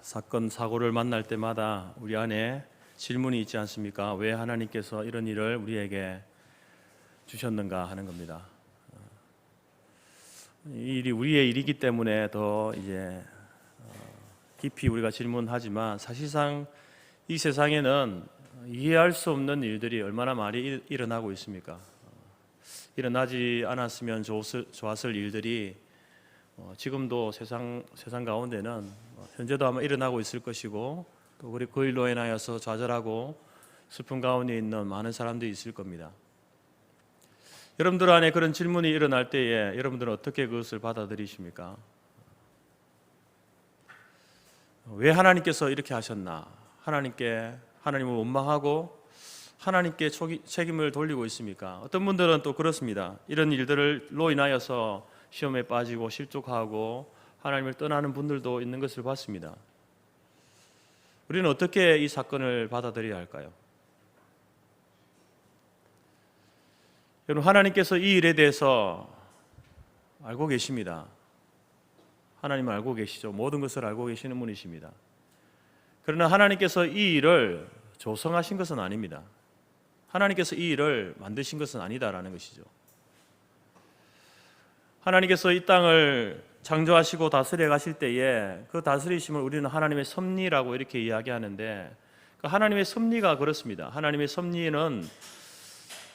사건, 사고를 만날 때마다 우리 안에 질문이 있지 않습니까? 왜 하나님께서 이런 일을 우리에게 주셨는가 하는 겁니다. 이 일이 우리의 일이기 때문에 더 이제 깊이 우리가 질문하지만 사실상 이 세상에는 이해할 수 없는 일들이 얼마나 많이 일어나고 있습니까? 일어나지 않았으면 좋았을 일들이 지금도 세상 가운데는 현재도 아마 일어나고 있을 것이고, 또 우리 그 일로 인하여서 좌절하고 슬픈 가운데 있는 많은 사람들이 있을 겁니다. 여러분들 안에 그런 질문이 일어날 때에 여러분들은 어떻게 그것을 받아들이십니까? 왜 하나님께서 이렇게 하셨나? 하나님을 원망하고 하나님께 책임을 돌리고 있습니까? 어떤 분들은 또 그렇습니다. 이런 일들로 인하여서 시험에 빠지고 실족하고 하나님을 떠나는 분들도 있는 것을 봤습니다. 우리는 어떻게 이 사건을 받아들여야 할까요? 여러분, 하나님께서 이 일에 대해서 알고 계십니다. 하나님은 알고 계시죠. 모든 것을 알고 계시는 분이십니다. 그러나 하나님께서 이 일을 조성하신 것은 아닙니다. 하나님께서 이 일을 만드신 것은 아니다라는 것이죠. 하나님께서 이 땅을 창조하시고 다스려 가실 때에 그 다스리심을 우리는 하나님의 섭리라고 이렇게 이야기하는데, 그 하나님의 섭리가 그렇습니다. 하나님의 섭리는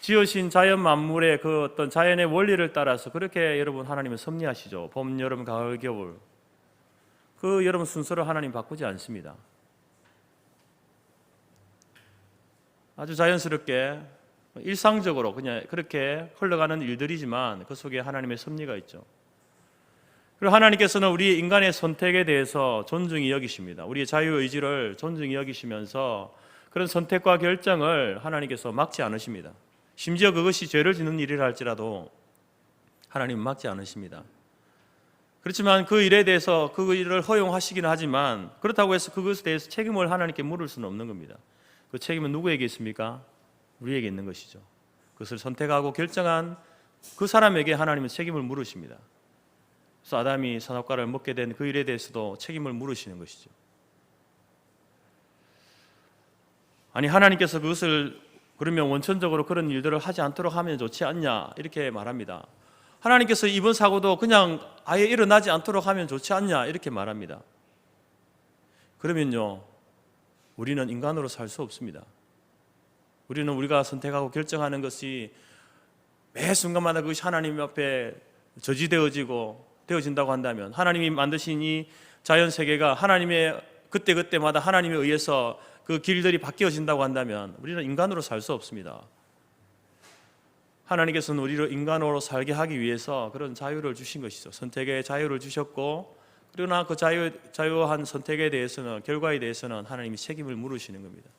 지으신 자연 만물의 그 어떤 자연의 원리를 따라서 그렇게 여러분 하나님은 섭리하시죠. 봄, 여름, 가을, 겨울, 그 여러분 순서를 하나님 바꾸지 않습니다. 아주 자연스럽게 일상적으로 그냥 그렇게 흘러가는 일들이지만 그 속에 하나님의 섭리가 있죠. 그리고 하나님께서는 우리 인간의 선택에 대해서 존중히 여기십니다. 우리의 자유의지를 존중히 여기시면서 그런 선택과 결정을 하나님께서 막지 않으십니다. 심지어 그것이 죄를 짓는 일이라 할지라도 하나님은 막지 않으십니다. 그렇지만 그 일에 대해서 그 일을 허용하시기는 하지만 그렇다고 해서 그것에 대해서 책임을 하나님께 물을 수는 없는 겁니다. 그 책임은 누구에게 있습니까? 우리에게 있는 것이죠. 그것을 선택하고 결정한 그 사람에게 하나님은 책임을 물으십니다. 그래서 아담이 선악과를 먹게 된 그 일에 대해서도 책임을 물으시는 것이죠. 아니, 하나님께서 그것을 그러면 원천적으로 그런 일들을 하지 않도록 하면 좋지 않냐 이렇게 말합니다. 하나님께서 이번 사고도 그냥 아예 일어나지 않도록 하면 좋지 않냐 이렇게 말합니다. 그러면요, 우리는 인간으로 살 수 없습니다. 우리는 우리가 선택하고 결정하는 것이 매 순간마다 그것이 하나님 앞에 되어진다고 한다면, 하나님이 만드신 이 자연 세계가 하나님의 그때마다 하나님에 의해서 그 길들이 바뀌어진다고 한다면 우리는 인간으로 살 수 없습니다. 하나님께서는 우리를 인간으로 살게 하기 위해서 그런 자유를 주신 것이죠. 선택의 자유를 주셨고, 그러나 그 자유한 선택에 대해서는, 결과에 대해서는 하나님이 책임을 물으시는 겁니다.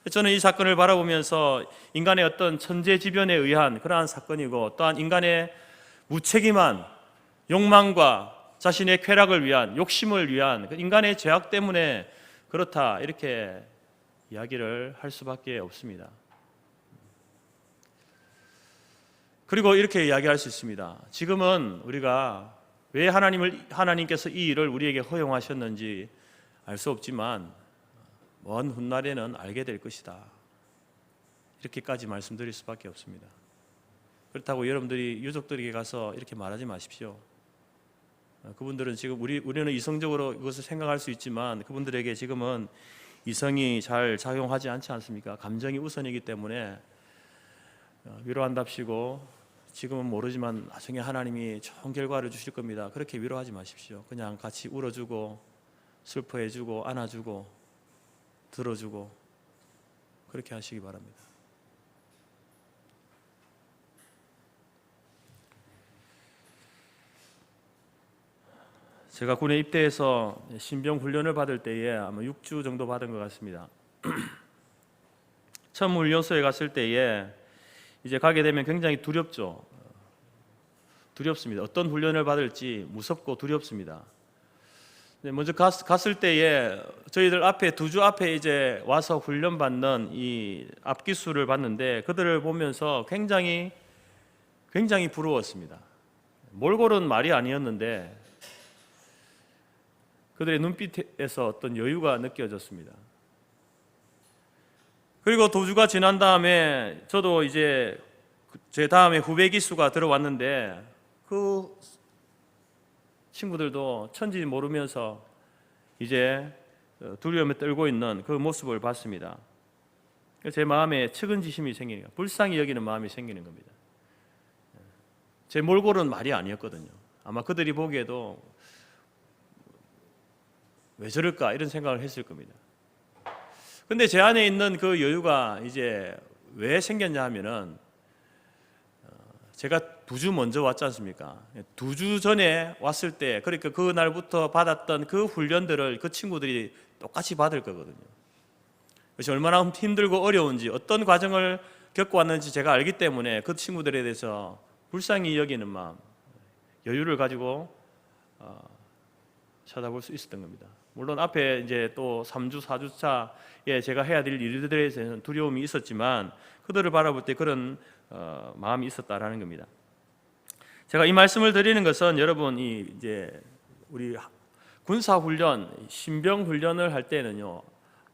저는 이 사건을 바라보면서 인간의 어떤 천재지변에 의한 그러한 사건이고, 또한 인간의 무책임한 욕망과 자신의 쾌락을 위한, 욕심을 위한 인간의 죄악 때문에 그렇다 이렇게 이야기를 할 수밖에 없습니다. 그리고 이렇게 이야기할 수 있습니다. 지금은 우리가 왜 하나님께서 이 일을 우리에게 허용하셨는지 알 수 없지만 먼 훗날에는 알게 될 것이다. 이렇게까지 말씀드릴 수밖에 없습니다. 그렇다고 여러분들이 유족들에게 가서 이렇게 말하지 마십시오. 그분들은 지금 우리는 이성적으로 이것을 생각할 수 있지만 그분들에게 지금은 이성이 잘 작용하지 않지 않습니까? 감정이 우선이기 때문에 위로한답시고 지금은 모르지만 나중에 하나님이 좋은 결과를 주실 겁니다. 그렇게 위로하지 마십시오. 그냥 같이 울어주고 슬퍼해주고 안아주고 들어주고 그렇게 하시기 바랍니다. 제가 군에 입대해서 신병 훈련을 받을 때에 아마 6주 정도 받은 것 같습니다. 처음 훈련소에 갔을 때에 이제 가게 되면 굉장히 두렵습니다. 어떤 훈련을 받을지 무섭고 두렵습니다. 먼저 갔을 때에 저희들 앞에 2주 앞에 이제 와서 훈련 받는 이 앞기수를 봤는데 그들을 보면서 굉장히 부러웠습니다. 몰골은 말이 아니었는데 그들의 눈빛에서 어떤 여유가 느껴졌습니다. 그리고 도주가 지난 다음에 저도 이제 제 다음에 후배 기수가 들어왔는데 그 친구들도 천지 모르면서 이제 두려움에 떨고 있는 그 모습을 봤습니다. 제 마음에 측은지심이 생기는 거예요. 불쌍히 여기는 마음이 생기는 겁니다. 제 몰골은 말이 아니었거든요. 아마 그들이 보기에도 왜 저럴까 이런 생각을 했을 겁니다. 근데 제 안에 있는 그 여유가 이제 왜 생겼냐 하면은 제가 2주 먼저 왔지 않습니까? 2주 전에 왔을 때 그러니까 그 날부터 받았던 그 훈련들을 그 친구들이 똑같이 받을 거거든요. 그래서 얼마나 힘들고 어려운지 어떤 과정을 겪고 왔는지 제가 알기 때문에 그 친구들에 대해서 불쌍히 여기는 마음, 여유를 가지고 쳐다볼 수 있었던 겁니다. 물론 앞에 이제 또 3주, 4주 차에 제가 해야 될 일들에 대해서는 두려움이 있었지만 그들을 바라볼 때 그런 마음이 있었다라는 겁니다. 제가 이 말씀을 드리는 것은 여러분이 이제 우리 군사 훈련, 신병 훈련을 할 때는요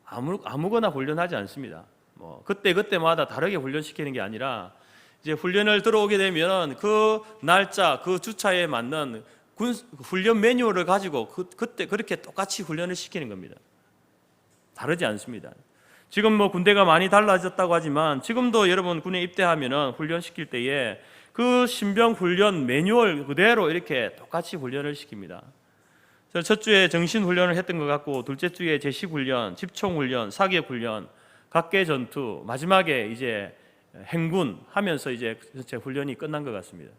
아무거나 훈련하지 않습니다. 뭐 그때마다 다르게 훈련시키는 게 아니라 이제 훈련을 들어오게 되면 그 날짜, 그 주차에 맞는 훈련 매뉴얼을 가지고 그때 그렇게 똑같이 훈련을 시키는 겁니다. 다르지 않습니다. 지금 뭐 군대가 많이 달라졌다고 하지만 지금도 여러분 군에 입대하면은 훈련시킬 때에 그 신병 훈련 매뉴얼 그대로 이렇게 똑같이 훈련을 시킵니다. 첫 주에 정신 훈련을 했던 것 같고 둘째 주에 제식 훈련, 집총 훈련, 사격 훈련, 각계 전투, 마지막에 이제 행군 하면서 이제 전체 훈련이 끝난 것 같습니다.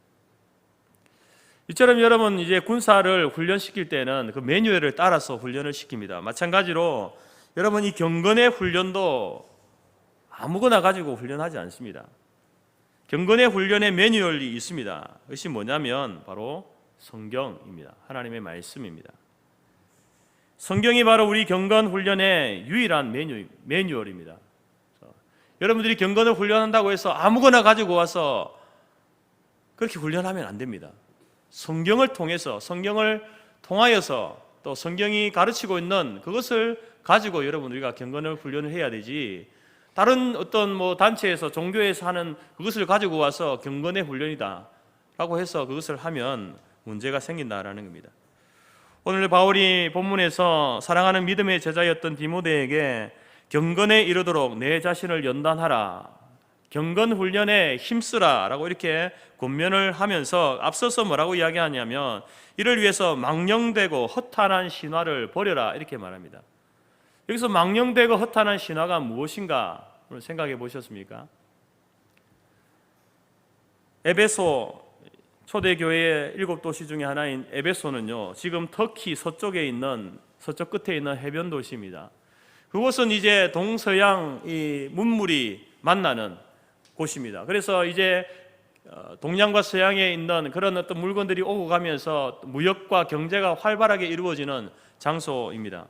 이처럼 여러분 이제 군사를 훈련시킬 때는 그 매뉴얼을 따라서 훈련을 시킵니다. 마찬가지로 여러분 이 경건의 훈련도 아무거나 가지고 훈련하지 않습니다. 경건의 훈련의 매뉴얼이 있습니다. 그것이 뭐냐면 바로 성경입니다. 하나님의 말씀입니다. 성경이 바로 우리 경건 훈련의 유일한 매뉴얼입니다. 여러분들이 경건을 훈련한다고 해서 아무거나 가지고 와서 그렇게 훈련하면 안 됩니다. 성경을 통해서 성경을 통하여서 또 성경이 가르치고 있는 그것을 가지고 여러분 우리가 경건을 훈련을 해야 되지 다른 어떤 뭐 단체에서 종교에서 하는 그것을 가지고 와서 경건의 훈련이다 라고 해서 그것을 하면 문제가 생긴다라는 겁니다. 오늘 바울이 본문에서 사랑하는 믿음의 제자였던 디모데에게 경건에 이르도록 내 자신을 연단하라, 경건 훈련에 힘쓰라 라고 이렇게 권면을 하면서 앞서서 뭐라고 이야기하냐면 이를 위해서 망령되고 허탄한 신화를 버려라 이렇게 말합니다. 여기서 망령되고 허탄한 신화가 무엇인가 생각해 보셨습니까? 에베소 초대교회의 7도시 중에 하나인 에베소는요 지금 터키 서쪽에 있는 서쪽 끝에 있는 해변 도시입니다. 그곳은 이제 동서양 이 문물이 만나는 곳입니다. 그래서 이제 동양과 서양에 있는 그런 어떤 물건들이 오고 가면서 무역과 경제가 활발하게 이루어지는 장소입니다.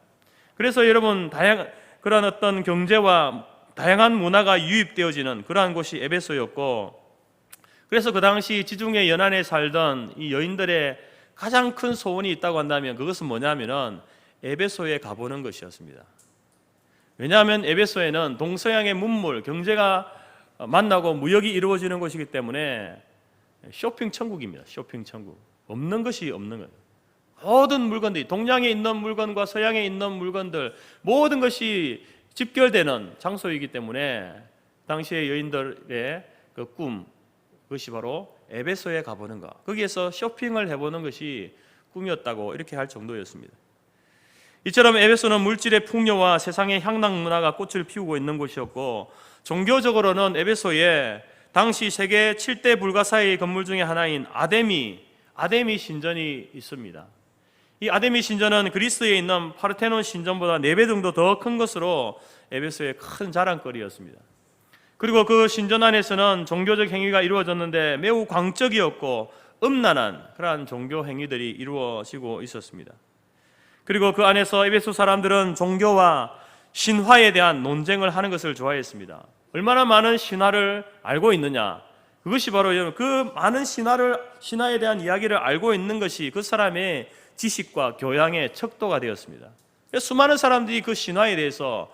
그래서 여러분 그런 어떤 경제와 다양한 문화가 유입되어지는 그러한 곳이 에베소였고, 그래서 그 당시 지중해 연안에 살던 이 여인들의 가장 큰 소원이 있다고 한다면 그것은 뭐냐면은 에베소에 가보는 것이었습니다. 왜냐하면 에베소에는 동서양의 문물, 경제가 만나고 무역이 이루어지는 곳이기 때문에 쇼핑 천국입니다. 쇼핑 천국. 없는 것이 없는 거예요. 모든 물건들이 동양에 있는 물건과 서양에 있는 물건들 모든 것이 집결되는 장소이기 때문에 당시의 여인들의 그 꿈, 그것이 바로 에베소에 가보는 것, 거기에서 쇼핑을 해보는 것이 꿈이었다고 이렇게 할 정도였습니다. 이처럼 에베소는 물질의 풍요와 세상의 향락 문화가 꽃을 피우고 있는 곳이었고, 종교적으로는 에베소에 당시 세계 7대 불가사의 건물 중에 하나인 아데미 신전이 있습니다. 이 아데미 신전은 그리스에 있는 파르테논 신전보다 4배 정도 더 큰 것으로 에베소의 큰 자랑거리였습니다. 그리고 그 신전 안에서는 종교적 행위가 이루어졌는데 매우 광적이었고 음란한 그러한 종교 행위들이 이루어지고 있었습니다. 그리고 그 안에서 에베소 사람들은 종교와 신화에 대한 논쟁을 하는 것을 좋아했습니다. 얼마나 많은 신화를 알고 있느냐, 그것이 바로 그 많은 신화에 대한 이야기를 알고 있는 것이 그 사람의 지식과 교양의 척도가 되었습니다. 수많은 사람들이 그 신화에 대해서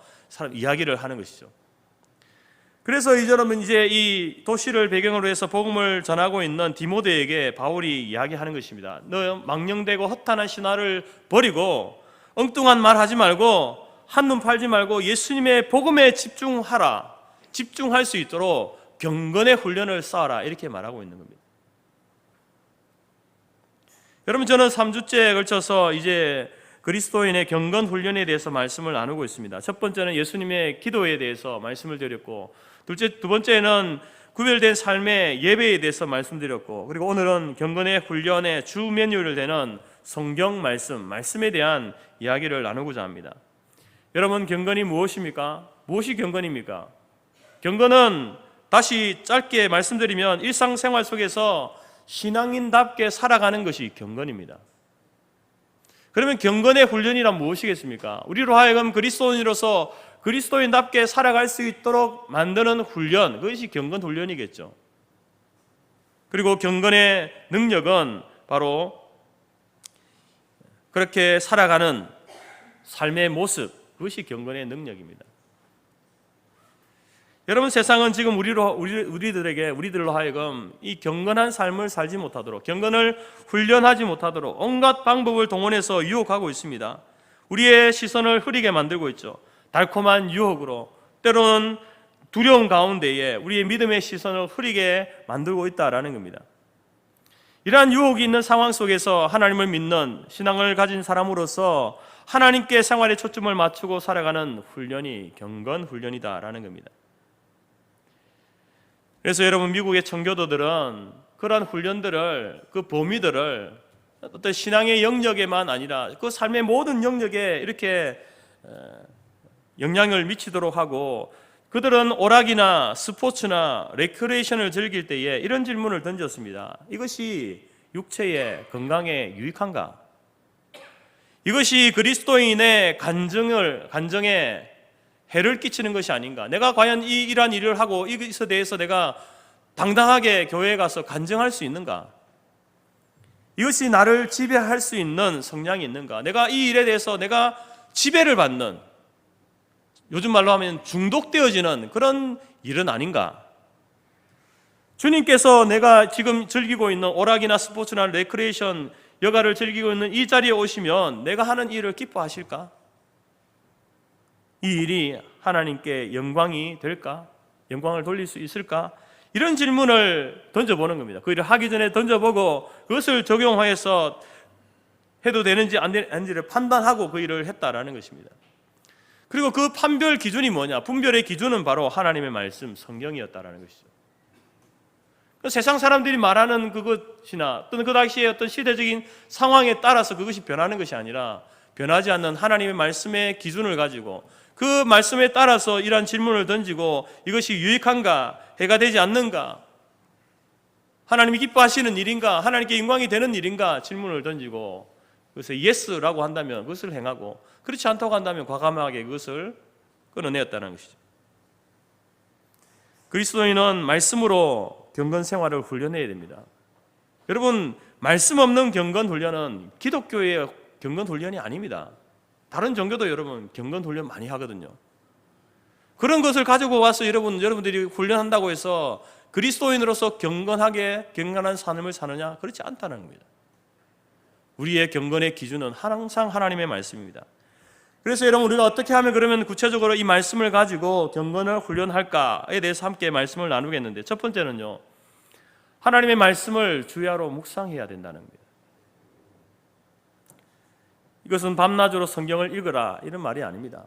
이야기를 하는 것이죠. 그래서 여러분 이제 이 도시를 배경으로 해서 복음을 전하고 있는 디모데에게 바울이 이야기하는 것입니다. 너 망령되고 허탄한 신화를 버리고 엉뚱한 말 하지 말고 한눈 팔지 말고 예수님의 복음에 집중하라. 집중할 수 있도록 경건의 훈련을 쌓아라. 이렇게 말하고 있는 겁니다. 여러분, 저는 3주째에 걸쳐서 이제 그리스도인의 경건 훈련에 대해서 말씀을 나누고 있습니다. 첫 번째는 예수님의 기도에 대해서 말씀을 드렸고, 두 번째는 구별된 삶의 예배에 대해서 말씀드렸고, 그리고 오늘은 경건의 훈련의 주 메뉴를 되는 성경 말씀에 대한 이야기를 나누고자 합니다. 여러분, 경건이 무엇입니까? 무엇이 경건입니까? 경건은 다시 짧게 말씀드리면 일상생활 속에서 신앙인답게 살아가는 것이 경건입니다. 그러면 경건의 훈련이란 무엇이겠습니까? 우리로 하여금 그리스도인으로서 그리스도인답게 살아갈 수 있도록 만드는 훈련, 그것이 경건 훈련이겠죠. 그리고 경건의 능력은 바로 그렇게 살아가는 삶의 모습, 그것이 경건의 능력입니다. 여러분, 세상은 지금 우리들로 하여금 이 경건한 삶을 살지 못하도록, 경건을 훈련하지 못하도록 온갖 방법을 동원해서 유혹하고 있습니다. 우리의 시선을 흐리게 만들고 있죠. 달콤한 유혹으로, 때로는 두려움 가운데에 우리의 믿음의 시선을 흐리게 만들고 있다라는 겁니다. 이러한 유혹이 있는 상황 속에서 하나님을 믿는 신앙을 가진 사람으로서 하나님께 생활의 초점을 맞추고 살아가는 훈련이 경건 훈련이다라는 겁니다. 그래서 여러분, 미국의 청교도들은 그러한 훈련들을, 그 범위들을 어떤 신앙의 영역에만 아니라 그 삶의 모든 영역에 이렇게 영향을 미치도록 하고, 그들은 오락이나 스포츠나 레크레이션을 즐길 때에 이런 질문을 던졌습니다. 이것이 육체의 건강에 유익한가? 이것이 그리스도인의 간정에 해를 끼치는 것이 아닌가? 내가 과연 이러한 일을 하고 이것에 대해서 내가 당당하게 교회에 가서 간증할 수 있는가? 이것이 나를 지배할 수 있는 성향이 있는가? 내가 이 일에 대해서 내가 지배를 받는, 요즘 말로 하면 중독되어지는 그런 일은 아닌가? 주님께서 내가 지금 즐기고 있는 오락이나 스포츠나 레크레이션 여가를 즐기고 있는 이 자리에 오시면 내가 하는 일을 기뻐하실까? 이 일이 하나님께 영광이 될까? 영광을 돌릴 수 있을까? 이런 질문을 던져보는 겁니다. 그 일을 하기 전에 던져보고 그것을 적용해서 해도 되는지 안 되는지를 판단하고 그 일을 했다라는 것입니다. 그리고 그 판별 기준이 뭐냐? 분별의 기준은 바로 하나님의 말씀, 성경이었다라는 것이죠. 세상 사람들이 말하는 그것이나 또는 그 당시의 어떤 시대적인 상황에 따라서 그것이 변하는 것이 아니라 변하지 않는 하나님의 말씀의 기준을 가지고 그 말씀에 따라서 이러한 질문을 던지고 이것이 유익한가? 해가 되지 않는가? 하나님이 기뻐하시는 일인가? 하나님께 영광이 되는 일인가? 질문을 던지고 그것을 예스라고 한다면 그것을 행하고, 그렇지 않다고 한다면 과감하게 그것을 끊어내었다는 것이죠. 그리스도인은 말씀으로 경건 생활을 훈련해야 됩니다. 여러분, 말씀 없는 경건 훈련은 기독교의 경건 훈련이 아닙니다. 다른 종교도 여러분 경건 훈련 많이 하거든요. 그런 것을 가지고 와서 여러분들이 훈련한다고 해서 그리스도인으로서 경건한 삶을 사느냐? 그렇지 않다는 겁니다. 우리의 경건의 기준은 항상 하나님의 말씀입니다. 그래서 여러분, 우리가 어떻게 하면 그러면 구체적으로 이 말씀을 가지고 경건을 훈련할까에 대해서 함께 말씀을 나누겠는데, 첫 번째는요, 하나님의 말씀을 주야로 묵상해야 된다는 겁니다. 이것은 밤낮으로 성경을 읽으라 이런 말이 아닙니다.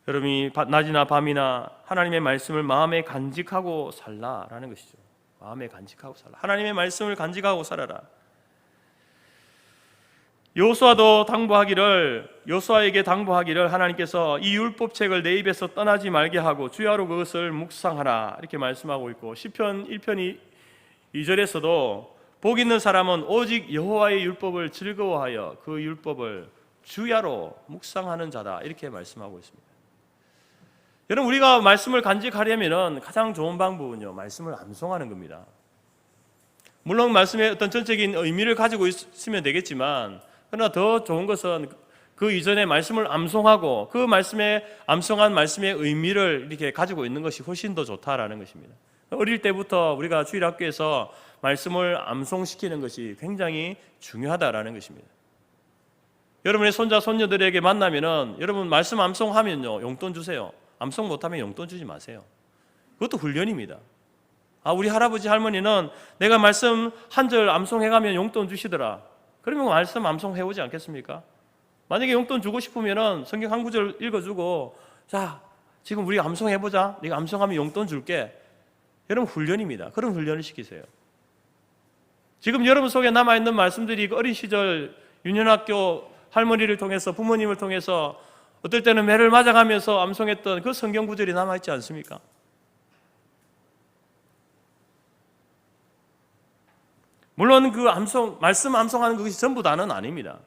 여러분이 낮이나 밤이나 하나님의 말씀을 마음에 간직하고 살라라는 것이죠. 마음에 간직하고 살라. 하나님의 말씀을 간직하고 살아라. 여호수아에게 당부하기를 하나님께서 이 율법책을 내 입에서 떠나지 말게 하고 주야로 그것을 묵상하라 이렇게 말씀하고 있고, 시편 1편 2절에서도 복 있는 사람은 오직 여호와의 율법을 즐거워하여 그 율법을 주야로 묵상하는 자다 이렇게 말씀하고 있습니다. 여러분, 우리가 말씀을 간직하려면 가장 좋은 방법은요, 말씀을 암송하는 겁니다. 물론 말씀의 어떤 전적인 의미를 가지고 있으면 되겠지만, 그러나 더 좋은 것은 그 이전에 말씀을 암송하고 그 말씀에 암송한 말씀의 의미를 이렇게 가지고 있는 것이 훨씬 더 좋다라는 것입니다. 어릴 때부터 우리가 주일학교에서 말씀을 암송시키는 것이 굉장히 중요하다라는 것입니다. 여러분의 손자 손녀들에게 만나면은 여러분 말씀 암송하면요 용돈 주세요. 암송 못하면 용돈 주지 마세요. 그것도 훈련입니다. 우리 할아버지 할머니는 내가 말씀 한 절 암송해가면 용돈 주시더라. 그러면 말씀 암송해오지 않겠습니까? 만약에 용돈 주고 싶으면은 성경 한 구절 읽어주고, 자 지금 우리 암송해보자. 네가 암송하면 용돈 줄게. 여러분 훈련입니다. 그런 훈련을 시키세요. 지금 여러분 속에 남아있는 말씀들이 어린 시절 유년학교 할머니를 통해서 부모님을 통해서 어떨 때는 매를 맞아가면서 암송했던 그 성경 구절이 남아있지 않습니까? 물론 그 말씀 암송하는 것이 전부 다는 아닙니다.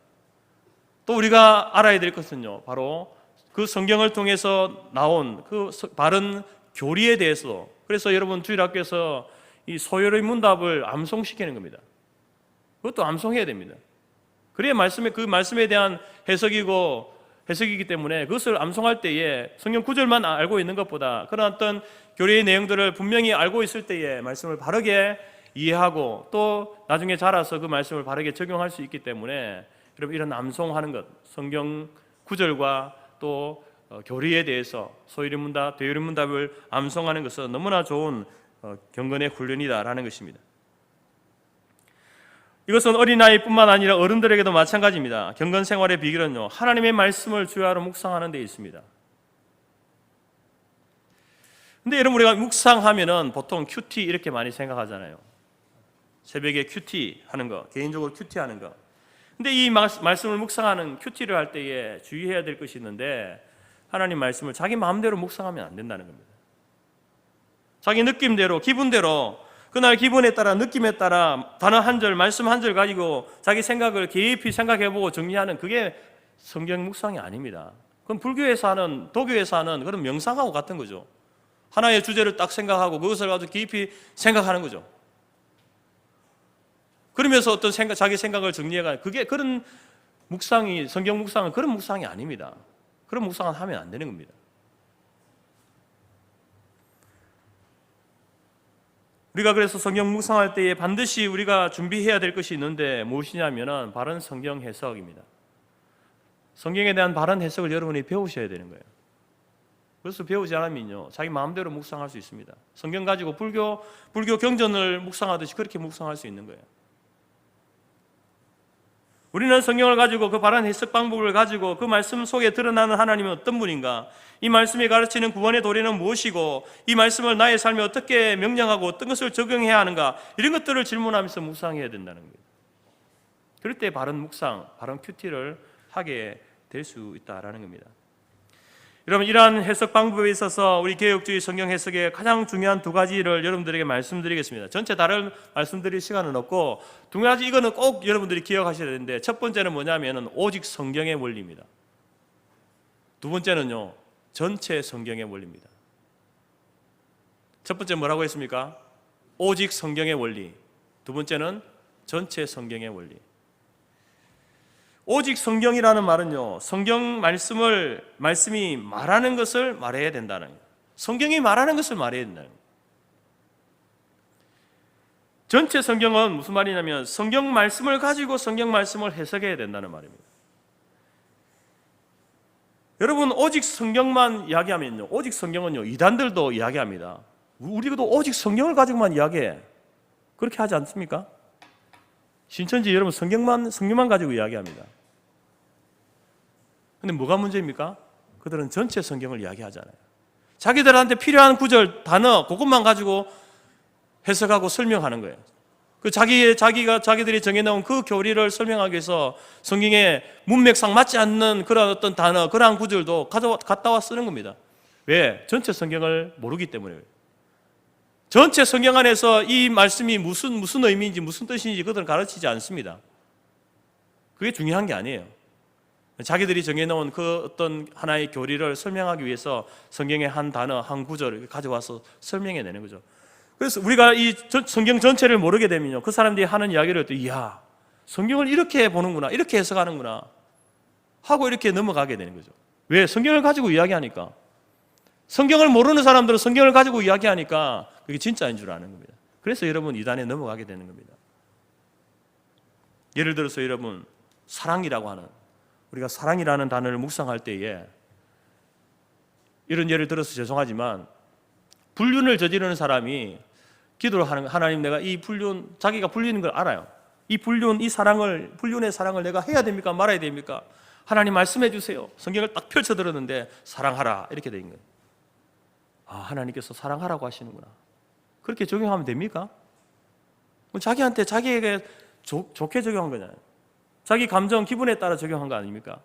또 우리가 알아야 될 것은요, 바로 그 성경을 통해서 나온 그 바른 교리에 대해서, 그래서 여러분 주일학교에서 이 소열의 문답을 암송시키는 겁니다. 그것도 암송해야 됩니다. 그래야 그 말씀에 대한 해석이기 때문에 그것을 암송할 때에 성경 구절만 알고 있는 것보다 그런 어떤 교리의 내용들을 분명히 알고 있을 때에 말씀을 바르게 이해하고 또 나중에 자라서 그 말씀을 바르게 적용할 수 있기 때문에 여러분 이런 암송하는 것, 성경 구절과 또 교리에 대해서 소요리 문답, 대요리 문답을 암송하는 것은 너무나 좋은 경건의 훈련이다라는 것입니다. 이것은 어린아이뿐만 아니라 어른들에게도 마찬가지입니다. 경건 생활의 비결은요, 하나님의 말씀을 주야로 묵상하는 데 있습니다. 근데 여러분 우리가 묵상하면은 보통 큐티 이렇게 많이 생각하잖아요. 새벽에 큐티 하는 거, 개인적으로 큐티 하는 거. 근데 이 말씀을 묵상하는 큐티를 할 때에 주의해야 될 것이 있는데, 하나님 말씀을 자기 마음대로 묵상하면 안 된다는 겁니다. 자기 느낌대로, 기분대로, 그날 기분에 따라, 느낌에 따라 단어 한 절, 말씀 한 절 가지고 자기 생각을 깊이 생각해보고 정리하는, 그게 성경 묵상이 아닙니다. 그건 불교에서 하는, 도교에서 하는 그런 명상하고 같은 거죠. 하나의 주제를 딱 생각하고 그것을 가지고 깊이 생각하는 거죠. 그러면서 어떤 자기 생각을 정리해가는, 그게 그런 묵상이, 성경 묵상은 그런 묵상이 아닙니다. 그런 묵상은 하면 안 되는 겁니다. 우리가 그래서 성경 묵상할 때에 반드시 우리가 준비해야 될 것이 있는데 무엇이냐면은 바른 성경 해석입니다. 성경에 대한 바른 해석을 여러분이 배우셔야 되는 거예요. 그래서 배우지 않으면요, 자기 마음대로 묵상할 수 있습니다. 성경 가지고 불교 경전을 묵상하듯이 그렇게 묵상할 수 있는 거예요. 우리는 성경을 가지고 그 바른 해석 방법을 가지고 그 말씀 속에 드러나는 하나님은 어떤 분인가, 이 말씀이 가르치는 구원의 도리는 무엇이고, 이 말씀을 나의 삶에 어떻게 명령하고 어떤 것을 적용해야 하는가, 이런 것들을 질문하면서 묵상해야 된다는 거예요. 그럴 때 바른 묵상, 바른 큐티를 하게 될 수 있다라는 겁니다. 여러분, 이러한 해석 방법에 있어서 우리 개혁주의 성경 해석의 가장 중요한 두 가지를 여러분들에게 말씀드리겠습니다. 전체 다른 말씀드릴 시간은 없고 두 가지, 이거는 꼭 여러분들이 기억하셔야 되는데, 첫 번째는 뭐냐면은 오직 성경의 원리입니다. 두 번째는요, 전체 성경의 원리입니다. 첫 번째 뭐라고 했습니까? 오직 성경의 원리. 두 번째는 전체 성경의 원리. 오직 성경이라는 말은요, 성경 말씀이 말하는 것을 말해야 된다는 거예요. 성경이 말하는 것을 말해야 된다는 거예요. 전체 성경은 무슨 말이냐면 성경 말씀을 가지고 성경 말씀을 해석해야 된다는 말입니다. 여러분, 오직 성경만 이야기하면요, 오직 성경은요, 이단들도 이야기합니다. 우리도 오직 성경을 가지고만 이야기해. 그렇게 하지 않습니까? 신천지 여러분 성경만 가지고 이야기합니다. 근데 뭐가 문제입니까? 그들은 전체 성경을 이야기하잖아요. 자기들한테 필요한 구절, 단어, 그것만 가지고 해석하고 설명하는 거예요. 자기들이 정해놓은 그 교리를 설명하기 위해서 성경의 문맥상 맞지 않는 그런 어떤 단어, 그러한 구절도 갖다 와 쓰는 겁니다. 왜? 전체 성경을 모르기 때문에. 전체 성경 안에서 이 말씀이 무슨 의미인지 무슨 뜻인지 그들은 가르치지 않습니다. 그게 중요한 게 아니에요. 자기들이 정해놓은 그 어떤 하나의 교리를 설명하기 위해서 성경의 한 단어, 한 구절을 가져와서 설명해내는 거죠. 그래서 우리가 이 성경 전체를 모르게 되면요, 그 사람들이 하는 이야기를 또 이야, 성경을 이렇게 보는구나, 이렇게 해석하는구나 하고 이렇게 넘어가게 되는 거죠. 왜? 성경을 가지고 이야기하니까. 성경을 모르는 사람들은 성경을 가지고 이야기하니까 그게 진짜인 줄 아는 겁니다. 그래서 여러분 이단에 넘어가게 되는 겁니다. 예를 들어서 여러분, 사랑이라고 하는, 우리가 사랑이라는 단어를 묵상할 때에 이런 예를 들어서 죄송하지만 불륜을 저지르는 사람이 기도를 하는, 하나님 내가 이 불륜, 자기가 불리는 걸 알아요. 이 불륜, 이 사랑을, 불륜의 사랑을 내가 해야 됩니까? 말아야 됩니까? 하나님 말씀해 주세요. 성경을 딱 펼쳐 들었는데 사랑하라 이렇게 된 거예요. 아, 하나님께서 사랑하라고 하시는구나. 그렇게 적용하면 됩니까? 자기한테, 자기에게 좋게 적용한 거잖아요. 자기 감정, 기분에 따라 적용한 거 아닙니까?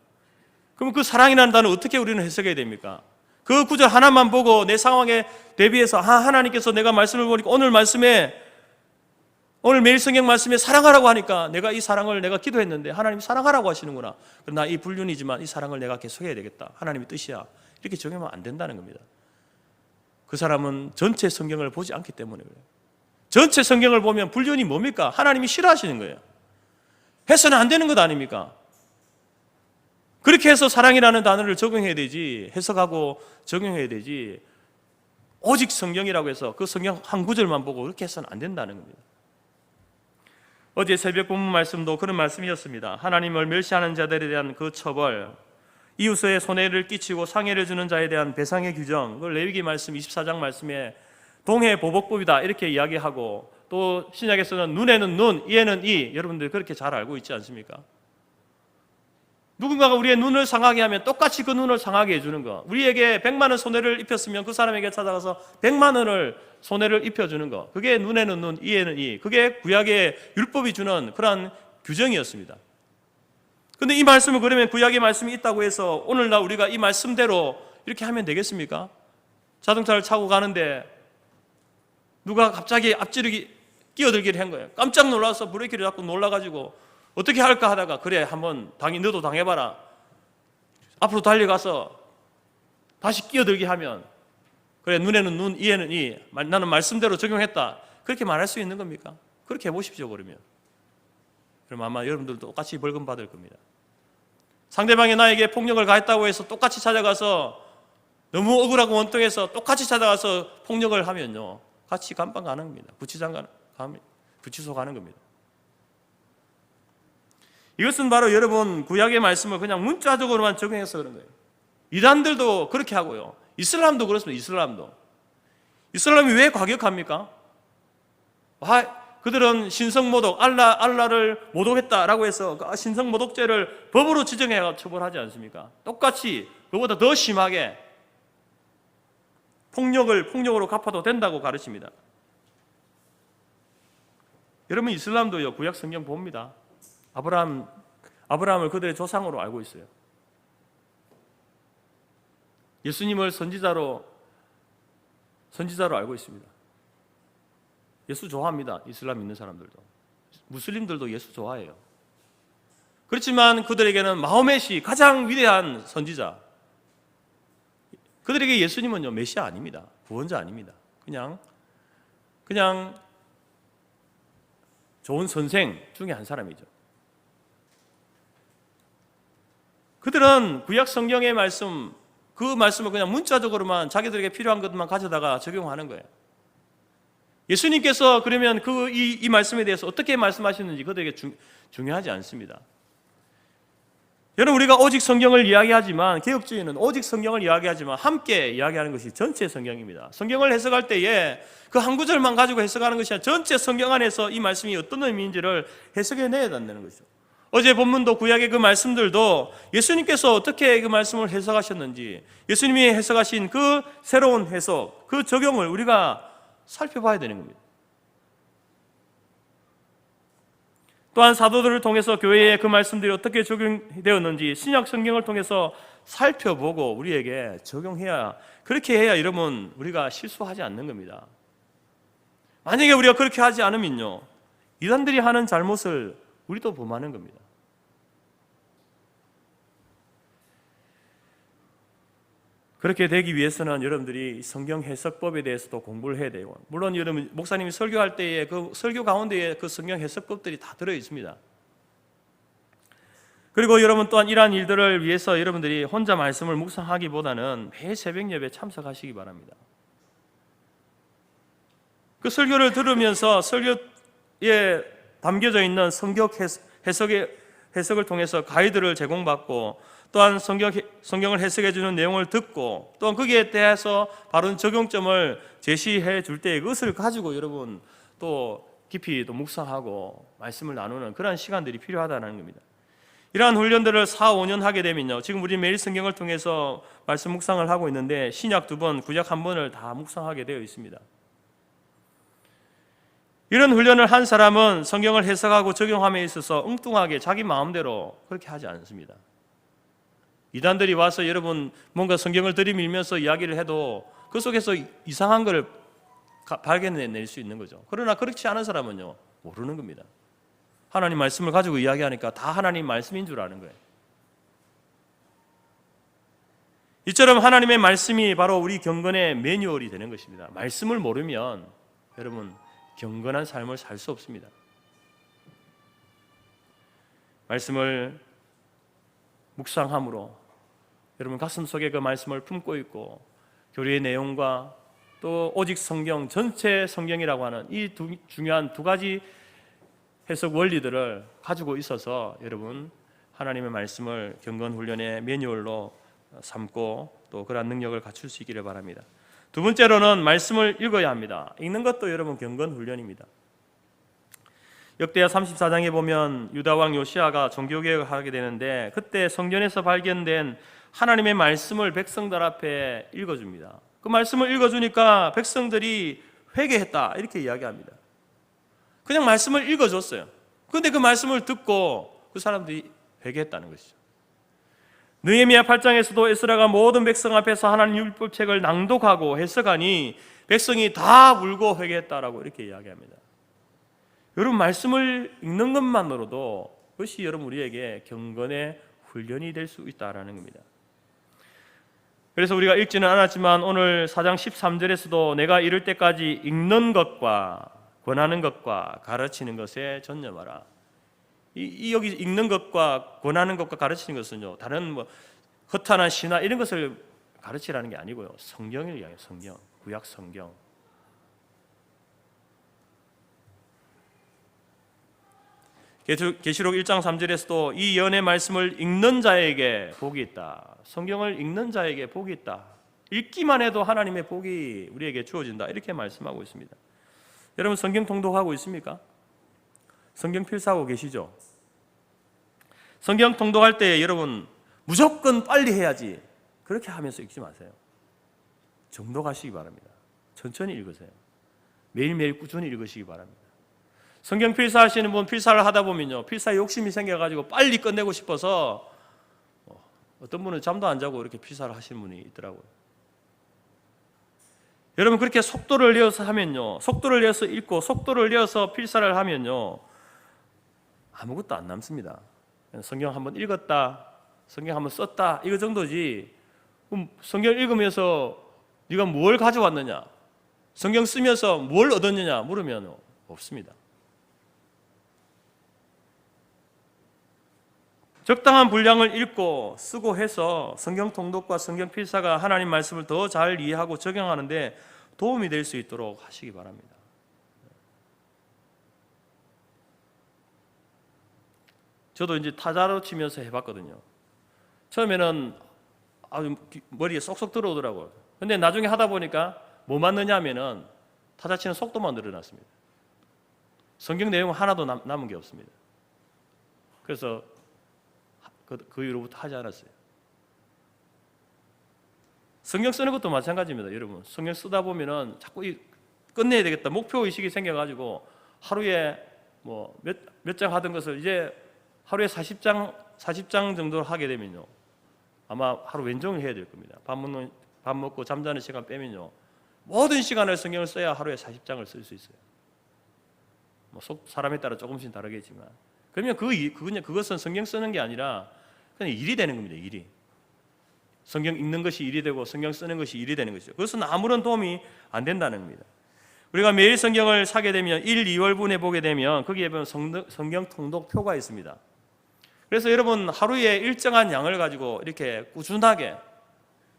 그럼 그 사랑이라는 단어 어떻게 우리는 해석해야 됩니까? 그 구절 하나만 보고 내 상황에 대비해서 하나님께서 내가 말씀을 보니까 오늘 말씀에, 오늘 매일 성경 말씀에 사랑하라고 하니까 내가 이 사랑을 내가 기도했는데 하나님이 사랑하라고 하시는구나. 그러나 이 불륜이지만 이 사랑을 내가 계속해야 되겠다. 하나님의 뜻이야. 이렇게 적용하면 안 된다는 겁니다. 그 사람은 전체 성경을 보지 않기 때문에 그래요. 전체 성경을 보면 불륜이 뭡니까? 하나님이 싫어하시는 거예요. 해서는 안 되는 것 아닙니까? 그렇게 해서 사랑이라는 단어를 적용해야 되지, 해석하고 적용해야 되지, 오직 성경이라고 해서 그 성경 한 구절만 보고 그렇게 해서는 안 된다는 겁니다. 어제 새벽 본문 말씀도 그런 말씀이었습니다. 하나님을 멸시하는 자들에 대한 그 처벌, 이웃의 손해를 끼치고 상해를 주는 자에 대한 배상의 규정, 그걸 레위기 말씀 24장 말씀에 동해 보복법이다 이렇게 이야기하고, 또 신약에서는 눈에는 눈, 이에는 이, 여러분들 그렇게 잘 알고 있지 않습니까? 누군가가 우리의 눈을 상하게 하면 똑같이 그 눈을 상하게 해주는 거. 우리에게 100만 원 손해를 입혔으면 그 사람에게 찾아가서 100만 원을 손해를 입혀주는 거. 그게 눈에는 눈, 이에는 이. 그게 구약의 율법이 주는 그러한 규정이었습니다. 그런데 이 말씀을, 그러면 구약의 말씀이 있다고 해서 오늘날 우리가 이 말씀대로 이렇게 하면 되겠습니까? 자동차를 타고 가는데 누가 갑자기 앞지르기 끼어들기를 한 거예요. 깜짝 놀라서 브레이크를 잡고 놀라가지고 어떻게 할까 하다가, 그래 한번 너도 당해봐라. 앞으로 달려가서 다시 끼어들게 하면, 그래 눈에는 눈, 이에는 이, 나는 말씀대로 적용했다, 그렇게 말할 수 있는 겁니까? 그렇게 해보십시오. 그러면 아마 여러분들도 똑같이 벌금 받을 겁니다. 상대방이 나에게 폭력을 가했다고 해서 똑같이 찾아가서, 너무 억울하고 원통해서 똑같이 찾아가서 폭력을 하면요, 같이 감방 가는 겁니다. 구치소 가는 겁니다. 이것은 바로 여러분 구약의 말씀을 그냥 문자적으로만 적용해서 그런 거예요. 이단들도 그렇게 하고요. 이슬람도 그렇습니다. 이슬람이 왜 과격합니까? 그들은 신성모독, 알라를 모독했다라고 해서 신성모독죄를 법으로 지정해 처벌하지 않습니까? 똑같이 그보다 더 심하게 폭력으로 갚아도 된다고 가르칩니다. 여러분 이슬람도요, 구약 성경 봅니다. 아브라함을 그들의 조상으로 알고 있어요. 예수님을 선지자로 알고 있습니다. 예수 좋아합니다. 이슬람 믿는 사람들도. 무슬림들도 예수 좋아해요. 그렇지만 그들에게는 마호멧이 가장 위대한 선지자. 그들에게 예수님은요, 메시아 아닙니다. 구원자 아닙니다. 그냥 좋은 선생 중에 한 사람이죠. 그들은 구약 성경의 말씀, 그 말씀을 그냥 문자적으로만 자기들에게 필요한 것만 가져다가 적용하는 거예요. 예수님께서 그러면 이 말씀에 대해서 어떻게 말씀하시는지 그들에게 중요하지 않습니다. 여러분, 우리가 오직 성경을 이야기하지만, 개혁주의는 오직 성경을 이야기하지만 함께 이야기하는 것이 전체 성경입니다. 성경을 해석할 때에 그 한 구절만 가지고 해석하는 것이 아니라 전체 성경 안에서 이 말씀이 어떤 의미인지를 해석해내야 된다는 것이죠. 어제 본문도 구약의 그 말씀들도 예수님께서 어떻게 그 말씀을 해석하셨는지, 예수님이 해석하신 그 새로운 해석, 그 적용을 우리가 살펴봐야 되는 겁니다. 또한 사도들을 통해서 교회에 그 말씀들이 어떻게 적용되었는지 신약 성경을 통해서 살펴보고 우리에게 적용해야, 그렇게 해야 여러분 우리가 실수하지 않는 겁니다. 만약에 우리가 그렇게 하지 않으면요, 이단들이 하는 잘못을 우리도 범하는 겁니다. 그렇게 되기 위해서는 여러분들이 성경 해석법에 대해서도 공부를 해야 돼요. 물론 여러분 목사님이 설교할 때에 그 설교 가운데에 그 성경 해석법들이 다 들어 있습니다. 그리고 여러분 또한 이러한 일들을 위해서 여러분들이 혼자 말씀을 묵상하기보다는 매일 새벽 예배에 참석하시기 바랍니다. 그 설교를 들으면서 설교에 담겨져 있는 성경 해석을 통해서 가이드를 제공받고 또한 성경을 해석해 주는 내용을 듣고 또한 거기에 대해서 바른 적용점을 제시해 줄 때 그것을 가지고 여러분 또 깊이 또 묵상하고 말씀을 나누는 그러한 시간들이 필요하다는 겁니다. 이러한 훈련들을 4, 5년 하게 되면요, 지금 우리 매일 성경을 통해서 말씀 묵상을 하고 있는데 신약 2번, 구약 1번을 다 묵상하게 되어 있습니다. 이런 훈련을 한 사람은 성경을 해석하고 적용함에 있어서 엉뚱하게 자기 마음대로 그렇게 하지 않습니다. 이단들이 와서 여러분 뭔가 성경을 들이밀면서 이야기를 해도 그 속에서 이상한 걸 발견해낼 수 있는 거죠. 그러나 그렇지 않은 사람은요, 모르는 겁니다. 하나님 말씀을 가지고 이야기하니까 다 하나님 말씀인 줄 아는 거예요. 이처럼 하나님의 말씀이 바로 우리 경건의 매뉴얼이 되는 것입니다. 말씀을 모르면 여러분 경건한 삶을 살 수 없습니다. 말씀을 묵상함으로 여러분 가슴속에 그 말씀을 품고 있고 교리의 내용과 또 오직 성경, 전체 성경이라고 하는 이 중요한 두 가지 해석 원리들을 가지고 있어서 여러분 하나님의 말씀을 경건 훈련의 매뉴얼로 삼고 또 그러한 능력을 갖출 수 있기를 바랍니다. 두 번째로는 말씀을 읽어야 합니다. 읽는 것도 여러분 경건 훈련입니다. 역대하 34장에 보면 유다 왕 요시아가 종교개혁을 하게 되는데 그때 성전에서 발견된 하나님의 말씀을 백성들 앞에 읽어줍니다. 그 말씀을 읽어주니까 백성들이 회개했다 이렇게 이야기합니다. 그냥 말씀을 읽어줬어요. 그런데 그 말씀을 듣고 그 사람들이 회개했다는 것이죠. 느헤미야 8장에서도 에스라가 모든 백성 앞에서 하나님 율법책을 낭독하고 해석하니 백성이 다 울고 회개했다라고 이렇게 이야기합니다. 여러분 말씀을 읽는 것만으로도 그것이 여러분 우리에게 경건의 훈련이 될 수 있다라는 겁니다. 그래서 우리가 읽지는 않았지만 오늘 4장 13절에서도 내가 이를 때까지 읽는 것과 권하는 것과 가르치는 것에 전념하라. 이 여기 읽는 것과 권하는 것과 가르치는 것은요, 다른 뭐 허탄한 신화 이런 것을 가르치라는 게 아니고요, 성경을 이야기해요. 성경, 구약 성경. 계시록 1장 3절에서도 이 연의 말씀을 읽는 자에게 복이 있다. 성경을 읽는 자에게 복이 있다. 읽기만 해도 하나님의 복이 우리에게 주어진다. 이렇게 말씀하고 있습니다. 여러분 성경 통독하고 있습니까? 성경 필사하고 계시죠? 성경 통독할 때 여러분 무조건 빨리 해야지 그렇게 하면서 읽지 마세요. 정독하시기 바랍니다. 천천히 읽으세요. 매일매일 꾸준히 읽으시기 바랍니다. 성경 필사하시는 분 필사를 하다 보면요, 필사 욕심이 생겨가지고 빨리 끝내고 싶어서 어떤 분은 잠도 안 자고 이렇게 필사를 하시는 분이 있더라고요. 여러분 그렇게 속도를 내어서 하면요, 속도를 내어서 읽고 속도를 내어서 필사를 하면요, 아무것도 안 남습니다. 성경 한번 읽었다, 성경 한번 썼다 이거 정도지. 그럼 성경 읽으면서 네가 뭘 가져왔느냐, 성경 쓰면서 뭘 얻었느냐 물으면 없습니다. 적당한 분량을 읽고 쓰고 해서 성경 통독과 성경 필사가 하나님 말씀을 더 잘 이해하고 적용하는 데 도움이 될 수 있도록 하시기 바랍니다. 저도 이제 타자로 치면서 해봤거든요. 처음에는 아주 머리에 쏙쏙 들어오더라고요. 근데 나중에 하다 보니까 뭐 맞느냐 하면은 타자 치는 속도만 늘어났습니다. 성경 내용 하나도 남은 게 없습니다. 그래서 그 이후로부터 하지 않았어요. 성경 쓰는 것도 마찬가지입니다. 여러분 성경 쓰다 보면은 자꾸 끝내야 되겠다 목표의식이 생겨가지고 하루에 뭐 몇 장 하던 것을 이제 하루에 40장 정도 하게 되면요, 아마 하루 왼종일 해야 될 겁니다. 밥 먹고 잠자는 시간 빼면요, 모든 시간을 성경을 써야 하루에 40장을 쓸 수 있어요. 뭐 사람에 따라 조금씩 다르겠지만, 그러면 그것은 성경 쓰는 게 아니라 그냥 일이 되는 겁니다. 일이. 성경 읽는 것이 일이 되고 성경 쓰는 것이 일이 되는 것이죠. 그것은 아무런 도움이 안 된다는 겁니다. 우리가 매일 성경을 사게 되면 1, 2월분에 보게 되면 거기에 보면 성경 통독표가 있습니다. 그래서 여러분 하루에 일정한 양을 가지고 이렇게 꾸준하게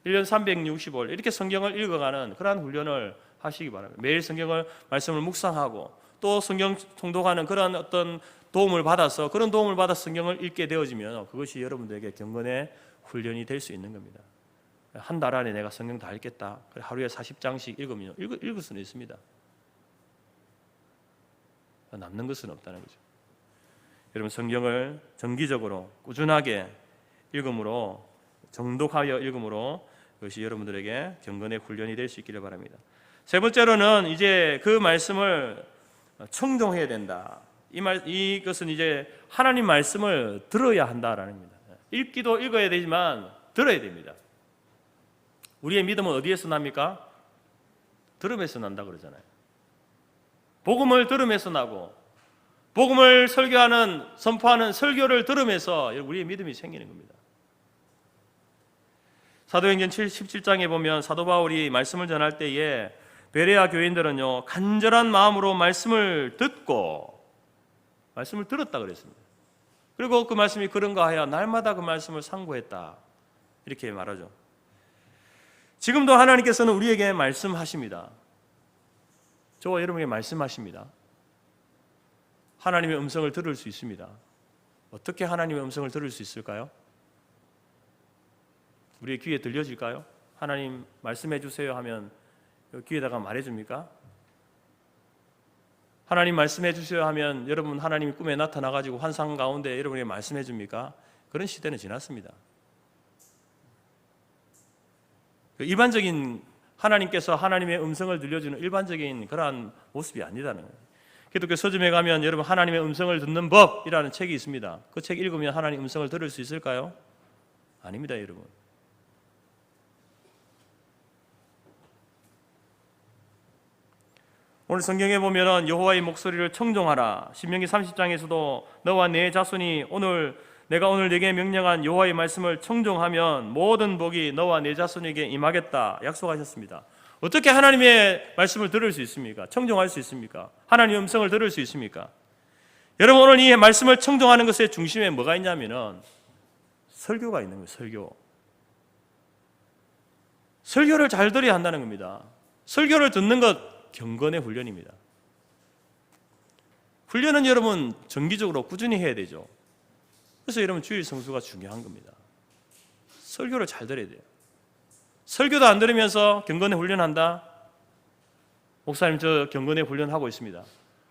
1년 365일 이렇게 성경을 읽어가는 그러한 훈련을 하시기 바랍니다. 매일 성경을 말씀을 묵상하고 또 성경 통독하는 그런 어떤 도움을 받아서 그런 도움을 받아 성경을 읽게 되어지면 그것이 여러분들에게 경건의 훈련이 될 수 있는 겁니다. 한 달 안에 내가 성경 다 읽겠다. 하루에 40장씩 읽으면 읽을 수는 있습니다. 남는 것은 없다는 거죠. 여러분 성경을 정기적으로 꾸준하게 읽음으로 정독하여 읽음으로 그것이 여러분들에게 경건의 훈련이 될 수 있기를 바랍니다. 세 번째로는 이제 그 말씀을 청종해야 된다. 이것은 이제 하나님 말씀을 들어야 한다라는 겁니다. 읽기도 읽어야 되지만 들어야 됩니다. 우리의 믿음은 어디에서 납니까? 들음에서 난다 그러잖아요. 복음을 들음에서 나고 복음을 설교하는 선포하는 설교를 들음에서 우리의 믿음이 생기는 겁니다. 사도행전 17장에 보면 사도 바울이 말씀을 전할 때에 베레아 교인들은요 간절한 마음으로 말씀을 듣고 말씀을 들었다 그랬습니다. 그리고 그 말씀이 그런가 하여 날마다 그 말씀을 상고했다 이렇게 말하죠. 지금도 하나님께서는 우리에게 말씀하십니다. 저와 여러분에게 말씀하십니다. 하나님의 음성을 들을 수 있습니다. 어떻게 하나님의 음성을 들을 수 있을까요? 우리의 귀에 들려질까요? 하나님 말씀해 주세요 하면 귀에다가 말해줍니까? 하나님 말씀해 주세요 하면 여러분 하나님이 꿈에 나타나가지고 환상 가운데 여러분에게 말씀해 줍니까? 그런 시대는 지났습니다. 일반적인 하나님께서 하나님의 음성을 들려주는 일반적인 그러한 모습이 아니다는 거예요. 기독교 서점에 가면 여러분 하나님의 음성을 듣는 법이라는 책이 있습니다. 그 책 읽으면 하나님 음성을 들을 수 있을까요? 아닙니다, 여러분. 오늘 성경에 보면 여호와의 목소리를 청종하라. 신명기 30장에서도 너와 내 자손이 내가 오늘 네게 명령한 여호와의 말씀을 청종하면 모든 복이 너와 내 자손에게 임하겠다 약속하셨습니다. 어떻게 하나님의 말씀을 들을 수 있습니까? 청종할 수 있습니까? 하나님의 음성을 들을 수 있습니까? 여러분 오늘 이 말씀을 청종하는 것의 중심에 뭐가 있냐면은 설교가 있는 거예요. 설교를 잘 들어야 한다는 겁니다. 설교를 듣는 것 경건의 훈련입니다. 훈련은 여러분 정기적으로 꾸준히 해야 되죠. 그래서 여러분 주일 성수가 중요한 겁니다. 설교를 잘 들어야 돼요. 설교도 안 들으면서 경건의 훈련한다? 목사님 저 경건의 훈련하고 있습니다.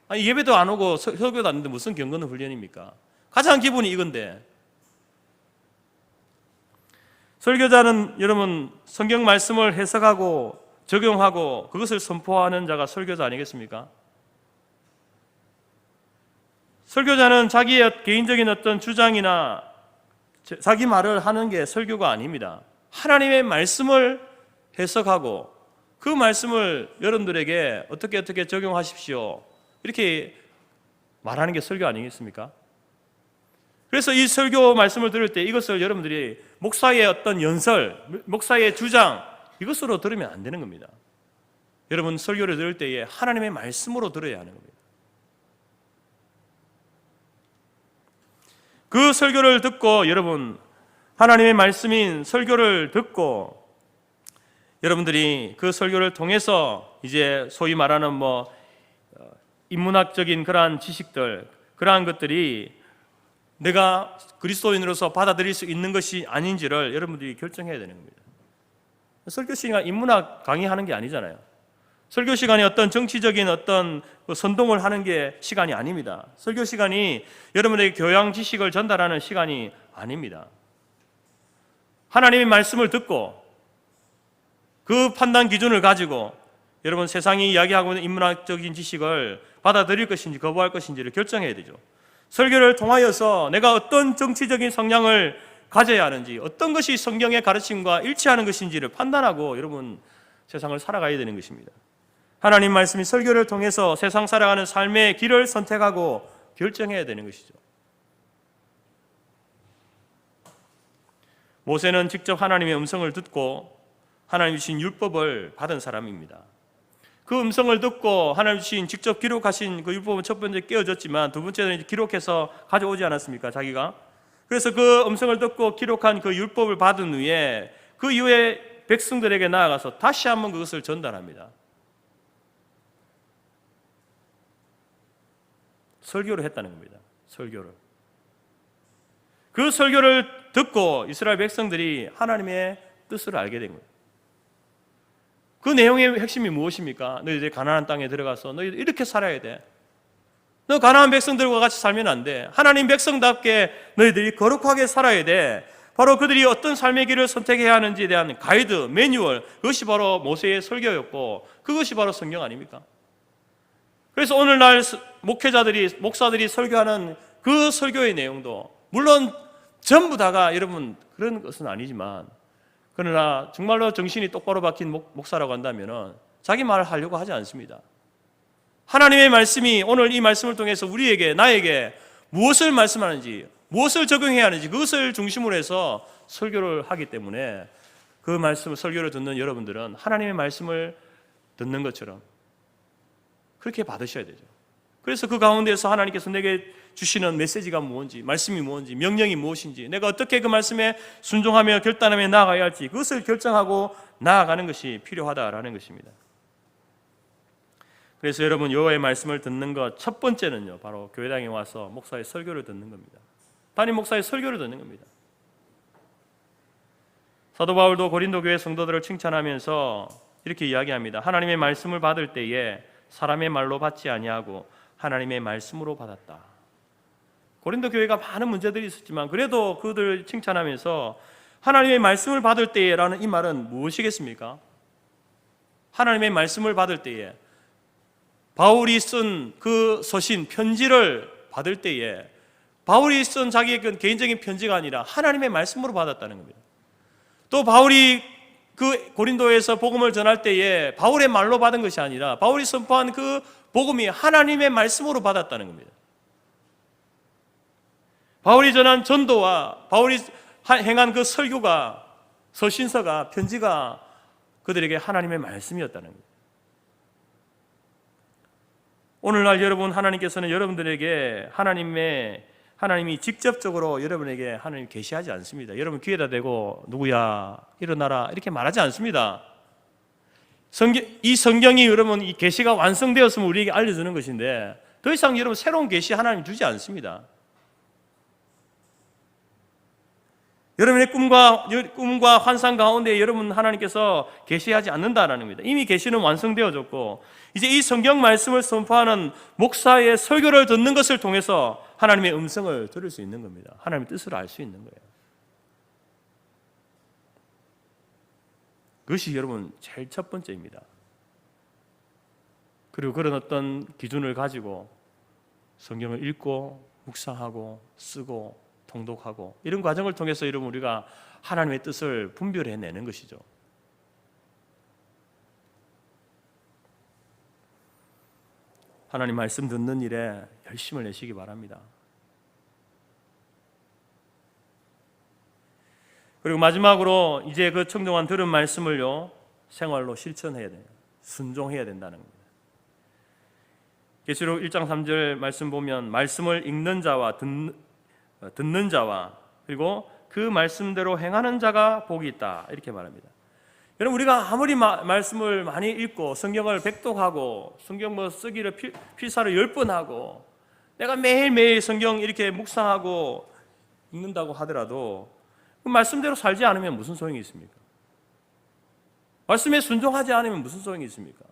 아니 예배도 안 오고 설교도 안 듣는데 무슨 경건의 훈련입니까? 가장 기본이 이건데 설교자는 여러분 성경 말씀을 해석하고 적용하고 그것을 선포하는 자가 설교자 아니겠습니까? 설교자는 자기의 개인적인 어떤 주장이나 자기 말을 하는 게 설교가 아닙니다. 하나님의 말씀을 해석하고 그 말씀을 여러분들에게 어떻게 적용하십시오 이렇게 말하는 게 설교 아니겠습니까? 그래서 이 설교 말씀을 들을 때 이것을 여러분들이 목사의 어떤 연설, 목사의 주장 이것으로 들으면 안 되는 겁니다. 여러분 설교를 들을 때에 하나님의 말씀으로 들어야 하는 겁니다. 그 설교를 듣고 여러분 하나님의 말씀인 설교를 듣고 여러분들이 그 설교를 통해서 이제 소위 말하는 인문학적인 그러한 지식들 그러한 것들이 내가 그리스도인으로서 받아들일 수 있는 것이 아닌지를 여러분들이 결정해야 되는 겁니다. 설교 시간이 인문학 강의하는 게 아니잖아요. 설교 시간이 어떤 정치적인 어떤 선동을 하는 게 시간이 아닙니다. 설교 시간이 여러분에게 교양 지식을 전달하는 시간이 아닙니다. 하나님의 말씀을 듣고 그 판단 기준을 가지고 여러분 세상이 이야기하고 있는 인문학적인 지식을 받아들일 것인지 거부할 것인지를 결정해야 되죠. 설교를 통하여서 내가 어떤 정치적인 성향을 가져야 하는지 어떤 것이 성경의 가르침과 일치하는 것인지를 판단하고 여러분 세상을 살아가야 되는 것입니다. 하나님 말씀이 설교를 통해서 세상 살아가는 삶의 길을 선택하고 결정해야 되는 것이죠. 모세는 직접 하나님의 음성을 듣고 하나님 주신 율법을 받은 사람입니다. 그 음성을 듣고 하나님 주신 직접 기록하신 그 율법은 첫 번째 깨어졌지만 두 번째는 기록해서 가져오지 않았습니까? 자기가. 그래서 그 음성을 듣고 기록한 그 율법을 받은 후에 그 이후에 백성들에게 나아가서 다시 한번 그것을 전달합니다. 설교를 했다는 겁니다. 설교를. 그 설교를 듣고 이스라엘 백성들이 하나님의 뜻을 알게 된 거예요. 그 내용의 핵심이 무엇입니까? 너희들이 가나안 땅에 들어가서 너희들 이렇게 살아야 돼. 너 가나안 백성들과 같이 살면 안 돼. 하나님 백성답게 너희들이 거룩하게 살아야 돼. 바로 그들이 어떤 삶의 길을 선택해야 하는지에 대한 가이드, 매뉴얼, 그것이 바로 모세의 설교였고 그것이 바로 성경 아닙니까? 그래서 오늘날 목회자들이, 목사들이 설교하는 그 설교의 내용도 물론 전부 다가 여러분 그런 것은 아니지만 그러나 정말로 정신이 똑바로 박힌 목사라고 한다면 자기 말을 하려고 하지 않습니다. 하나님의 말씀이 오늘 이 말씀을 통해서 우리에게, 나에게 무엇을 말씀하는지, 무엇을 적용해야 하는지 그것을 중심으로 해서 설교를 하기 때문에 그 말씀을, 설교를 듣는 여러분들은 하나님의 말씀을 듣는 것처럼 그렇게 받으셔야 되죠. 그래서 그 가운데서 하나님께서 내게 주시는 메시지가 무엇인지, 말씀이 무엇인지, 명령이 무엇인지, 내가 어떻게 그 말씀에 순종하며 결단하며 나아가야 할지 그것을 결정하고 나아가는 것이 필요하다라는 것입니다. 그래서 여러분 여호와의 말씀을 듣는 것 첫 번째는요, 바로 교회당에 와서 목사의 설교를 듣는 겁니다. 담임 목사의 설교를 듣는 겁니다. 사도 바울도 고린도 교회 성도들을 칭찬하면서 이렇게 이야기합니다. 하나님의 말씀을 받을 때에 사람의 말로 받지 아니하고 하나님의 말씀으로 받았다. 고린도 교회가 많은 문제들이 있었지만 그래도 그들을 칭찬하면서 하나님의 말씀을 받을 때에라는 이 말은 무엇이겠습니까? 하나님의 말씀을 받을 때에 바울이 쓴 그 서신, 편지를 받을 때에 바울이 쓴 자기의 그 개인적인 편지가 아니라 하나님의 말씀으로 받았다는 겁니다. 또 바울이 그 고린도에서 복음을 전할 때에 바울의 말로 받은 것이 아니라 바울이 선포한 그 복음이 하나님의 말씀으로 받았다는 겁니다. 바울이 전한 전도와 바울이 행한 그 설교가, 서신서가, 편지가 그들에게 하나님의 말씀이었다는 겁니다. 오늘날 여러분, 하나님께서는 여러분들에게 하나님이 직접적으로 여러분에게 하나님 계시하지 않습니다. 여러분 귀에다 대고 누구야 일어나라 이렇게 말하지 않습니다. 이 성경이 여러분 이 계시가 완성되었으면 우리에게 알려주는 것인데 더 이상 여러분 새로운 계시 하나님 주지 않습니다. 여러분의 꿈과 환상 가운데 여러분 하나님께서 계시하지 않는다라는 겁니다. 이미 계시는 완성되어졌고 이제 이 성경 말씀을 선포하는 목사의 설교를 듣는 것을 통해서 하나님의 음성을 들을 수 있는 겁니다. 하나님의 뜻을 알 수 있는 거예요. 그것이 여러분 제일 첫 번째입니다. 그리고 그런 어떤 기준을 가지고 성경을 읽고 묵상하고 쓰고 통독하고 이런 과정을 통해서 여러분 우리가 하나님의 뜻을 분별해내는 것이죠. 하나님 말씀 듣는 일에 열심을 내시기 바랍니다. 그리고 마지막으로 이제 그 청정한 들은 말씀을요 생활로 실천해야 돼요. 순종해야 된다는 겁니다. 계시록 1장 3절 말씀 보면 말씀을 읽는 자와 듣는 자와 그리고 그 말씀대로 행하는 자가 복이 있다 이렇게 말합니다. 여러분 우리가 아무리 말씀을 많이 읽고 성경을 백독하고 성경 쓰기를 필사를 10번 하고 내가 매일매일 성경 이렇게 묵상하고 읽는다고 하더라도 그 말씀대로 살지 않으면 무슨 소용이 있습니까? 말씀에 순종하지 않으면 무슨 소용이 있습니까?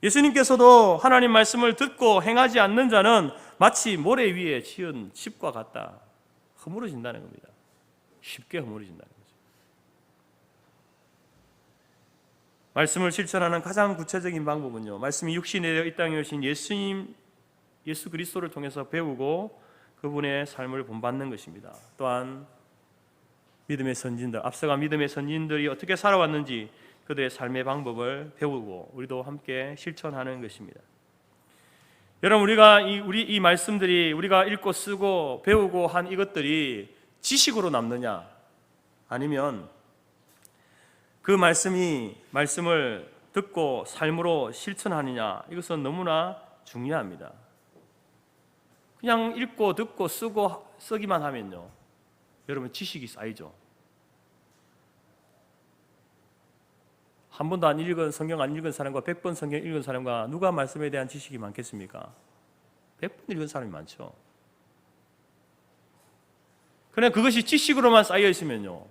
예수님께서도 하나님 말씀을 듣고 행하지 않는 자는 마치 모래 위에 지은 집과 같다. 허물어진다는 겁니다. 쉽게 허물어진다는 거죠. 말씀을 실천하는 가장 구체적인 방법은요, 말씀이 육신이 되어 이 땅에 오신 예수 그리스도를 통해서 배우고 그분의 삶을 본받는 것입니다. 또한 믿음의 선진들, 앞서간 믿음의 선진들이 어떻게 살아왔는지 그들의 삶의 방법을 배우고 우리도 함께 실천하는 것입니다. 여러분 우리 이 말씀들이 우리가 읽고 쓰고 배우고 한 이것들이 지식으로 남느냐, 아니면 그 말씀을 듣고 삶으로 실천하느냐, 이것은 너무나 중요합니다. 그냥 읽고 듣고 쓰기만 하면요, 여러분 지식이 쌓이죠. 한 번도 안 읽은 성경 안 읽은 사람과 100번 성경 읽은 사람과 누가 말씀에 대한 지식이 많겠습니까? 100번 읽은 사람이 많죠. 그냥 그것이 지식으로만 쌓여 있으면요,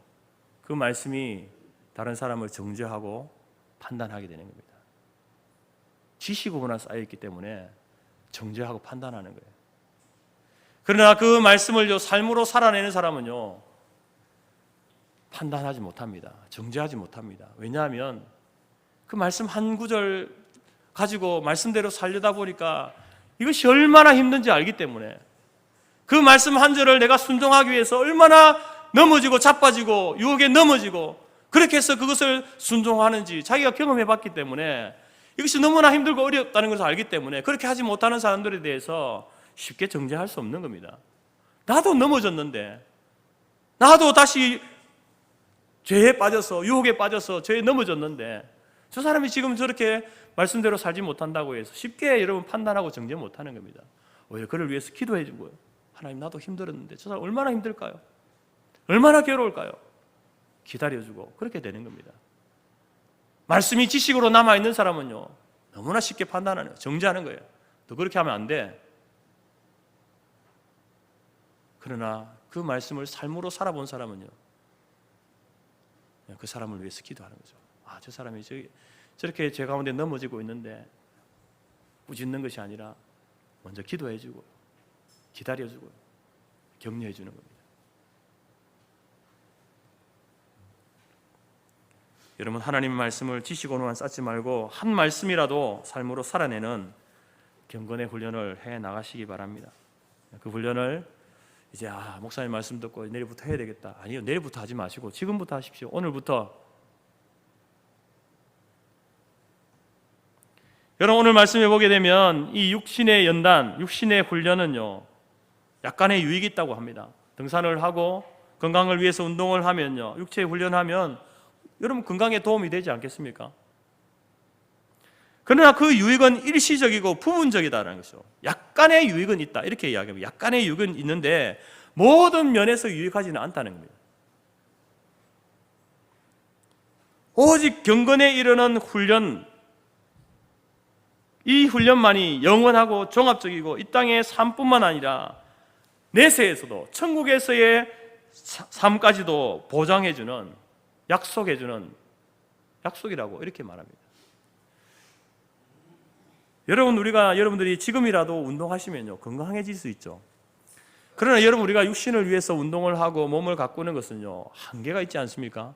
그 말씀이 다른 사람을 정죄하고 판단하게 되는 겁니다. 지식으로만 쌓여 있기 때문에 정죄하고 판단하는 거예요. 그러나 그 말씀을 삶으로 살아내는 사람은요, 판단하지 못합니다. 정죄하지 못합니다. 왜냐하면 그 말씀 한 구절 가지고 말씀대로 살려다 보니까 이것이 얼마나 힘든지 알기 때문에, 그 말씀 한 절을 내가 순종하기 위해서 얼마나 넘어지고 자빠지고 유혹에 넘어지고 그렇게 해서 그것을 순종하는지 자기가 경험해 봤기 때문에 이것이 너무나 힘들고 어렵다는 것을 알기 때문에 그렇게 하지 못하는 사람들에 대해서 쉽게 정죄할 수 없는 겁니다. 나도 넘어졌는데, 나도 다시 죄에 빠져서, 유혹에 빠져서 죄에 넘어졌는데, 저 사람이 지금 저렇게 말씀대로 살지 못한다고 해서 쉽게 여러분 판단하고 정죄 못하는 겁니다. 오히려 그를 위해서 기도해 주고요, 하나님 나도 힘들었는데 저 사람 얼마나 힘들까요? 얼마나 괴로울까요? 기다려주고 그렇게 되는 겁니다. 말씀이 지식으로 남아있는 사람은요, 너무나 쉽게 판단하는 거예요. 정죄하는 거예요. 너 그렇게 하면 안 돼. 그러나 그 말씀을 삶으로 살아본 사람은요, 그 사람을 위해서 기도하는 거죠. 아, 저 사람이 저렇게 죄 가운데 넘어지고 있는데 꾸짖는 것이 아니라 먼저 기도해주고 기다려주고 격려해주는 겁니다. 여러분, 하나님의 말씀을 지식으로만 쌓지 말고 한 말씀이라도 삶으로 살아내는 경건의 훈련을 해 나가시기 바랍니다. 그 훈련을 이제 목사님 말씀 듣고 내일부터 해야 되겠다, 아니요, 내일부터 하지 마시고 지금부터 하십시오. 오늘부터. 여러분, 오늘 말씀해 보게 되면 이 육신의 연단, 육신의 훈련은요, 약간의 유익이 있다고 합니다. 등산을 하고 건강을 위해서 운동을 하면요, 육체 훈련하면 여러분 건강에 도움이 되지 않겠습니까? 그러나 그 유익은 일시적이고 부분적이다라는 것이죠. 약간의 유익은 있다, 이렇게 이야기합니다. 약간의 유익은 있는데 모든 면에서 유익하지는 않다는 겁니다. 오직 경건에 이르는 훈련, 이 훈련만이 영원하고 종합적이고 이 땅의 삶뿐만 아니라 내세에서도 천국에서의 삶까지도 보장해주는, 약속해주는 약속이라고 이렇게 말합니다. 여러분들이 지금이라도 운동하시면요, 건강해질 수 있죠. 그러나 여러분, 우리가 육신을 위해서 운동을 하고 몸을 가꾸는 것은요, 한계가 있지 않습니까?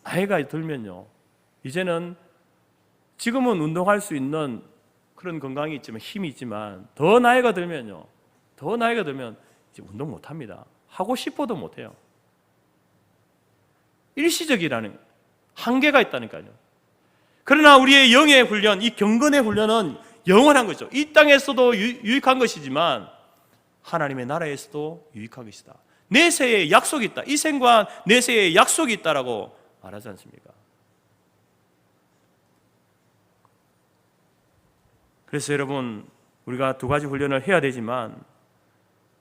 나이가 들면요, 이제는 지금은 운동할 수 있는 그런 건강이 있지만, 힘이 있지만, 더 나이가 들면 이제 운동 못합니다. 하고 싶어도 못해요. 일시적이라는 한계가 있다니까요. 그러나 우리의 영의 훈련, 이 경건의 훈련은 영원한 거죠. 이 땅에서도 유익한 것이지만 하나님의 나라에서도 유익한 것이다. 내세에 약속이 있다. 이 생과 내세에 약속이 있다라고 말하지 않습니까? 그래서 여러분, 우리가 두 가지 훈련을 해야 되지만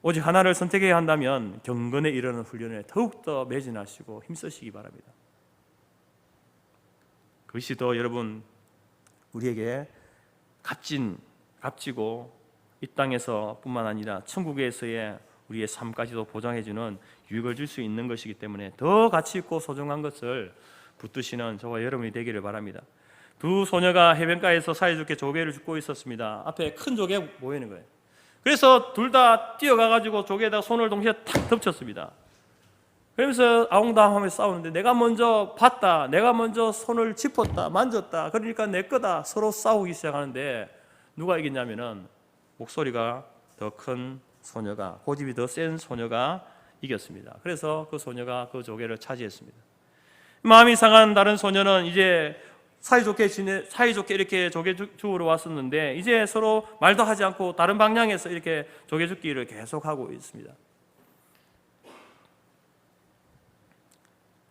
오직 하나를 선택해야 한다면 경건에 이르는 훈련에 더욱더 매진하시고 힘쓰시기 바랍니다. 그것이 더 여러분, 우리에게 값지고 이 땅에서 뿐만 아니라 천국에서의 우리의 삶까지도 보장해주는 유익을 줄 수 있는 것이기 때문에 더 가치 있고 소중한 것을 붙드시는 저와 여러분이 되기를 바랍니다. 두 소녀가 해변가에서 사이좋게 조개를 줍고 있었습니다. 앞에 큰 조개 보이는 거예요. 그래서 둘 다 뛰어가가지고 조개에다 손을 동시에 탁 덮쳤습니다. 그러면서 아웅다웅하면서 싸우는데, 내가 먼저 봤다, 내가 먼저 손을 짚었다, 만졌다, 그러니까 내 거다, 서로 싸우기 시작하는데 누가 이겼냐면은 목소리가 더 큰 소녀가, 고집이 더 센 소녀가 이겼습니다. 그래서 그 소녀가 그 조개를 차지했습니다. 마음이 상한 다른 소녀는 이제 사이좋게 이렇게 조개 주우러 왔었는데 이제 서로 말도 하지 않고 다른 방향에서 이렇게 조개 줍기를 계속하고 있습니다.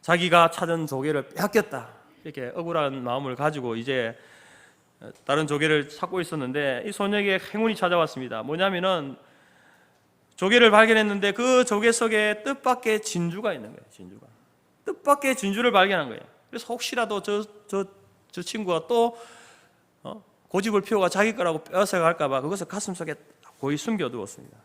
자기가 찾은 조개를 빼앗겼다, 이렇게 억울한 마음을 가지고 이제 다른 조개를 찾고 있었는데 이 소녀에게 행운이 찾아왔습니다. 뭐냐면은 조개를 발견했는데 그 조개 속에 뜻밖의 진주가 있는 거예요. 진주가, 뜻밖의 진주를 발견한 거예요. 그래서 혹시라도 저 친구가 또 고집을 피우고 자기 거라고 빼앗아 갈까봐 그것을 가슴속에 고이 숨겨두었습니다.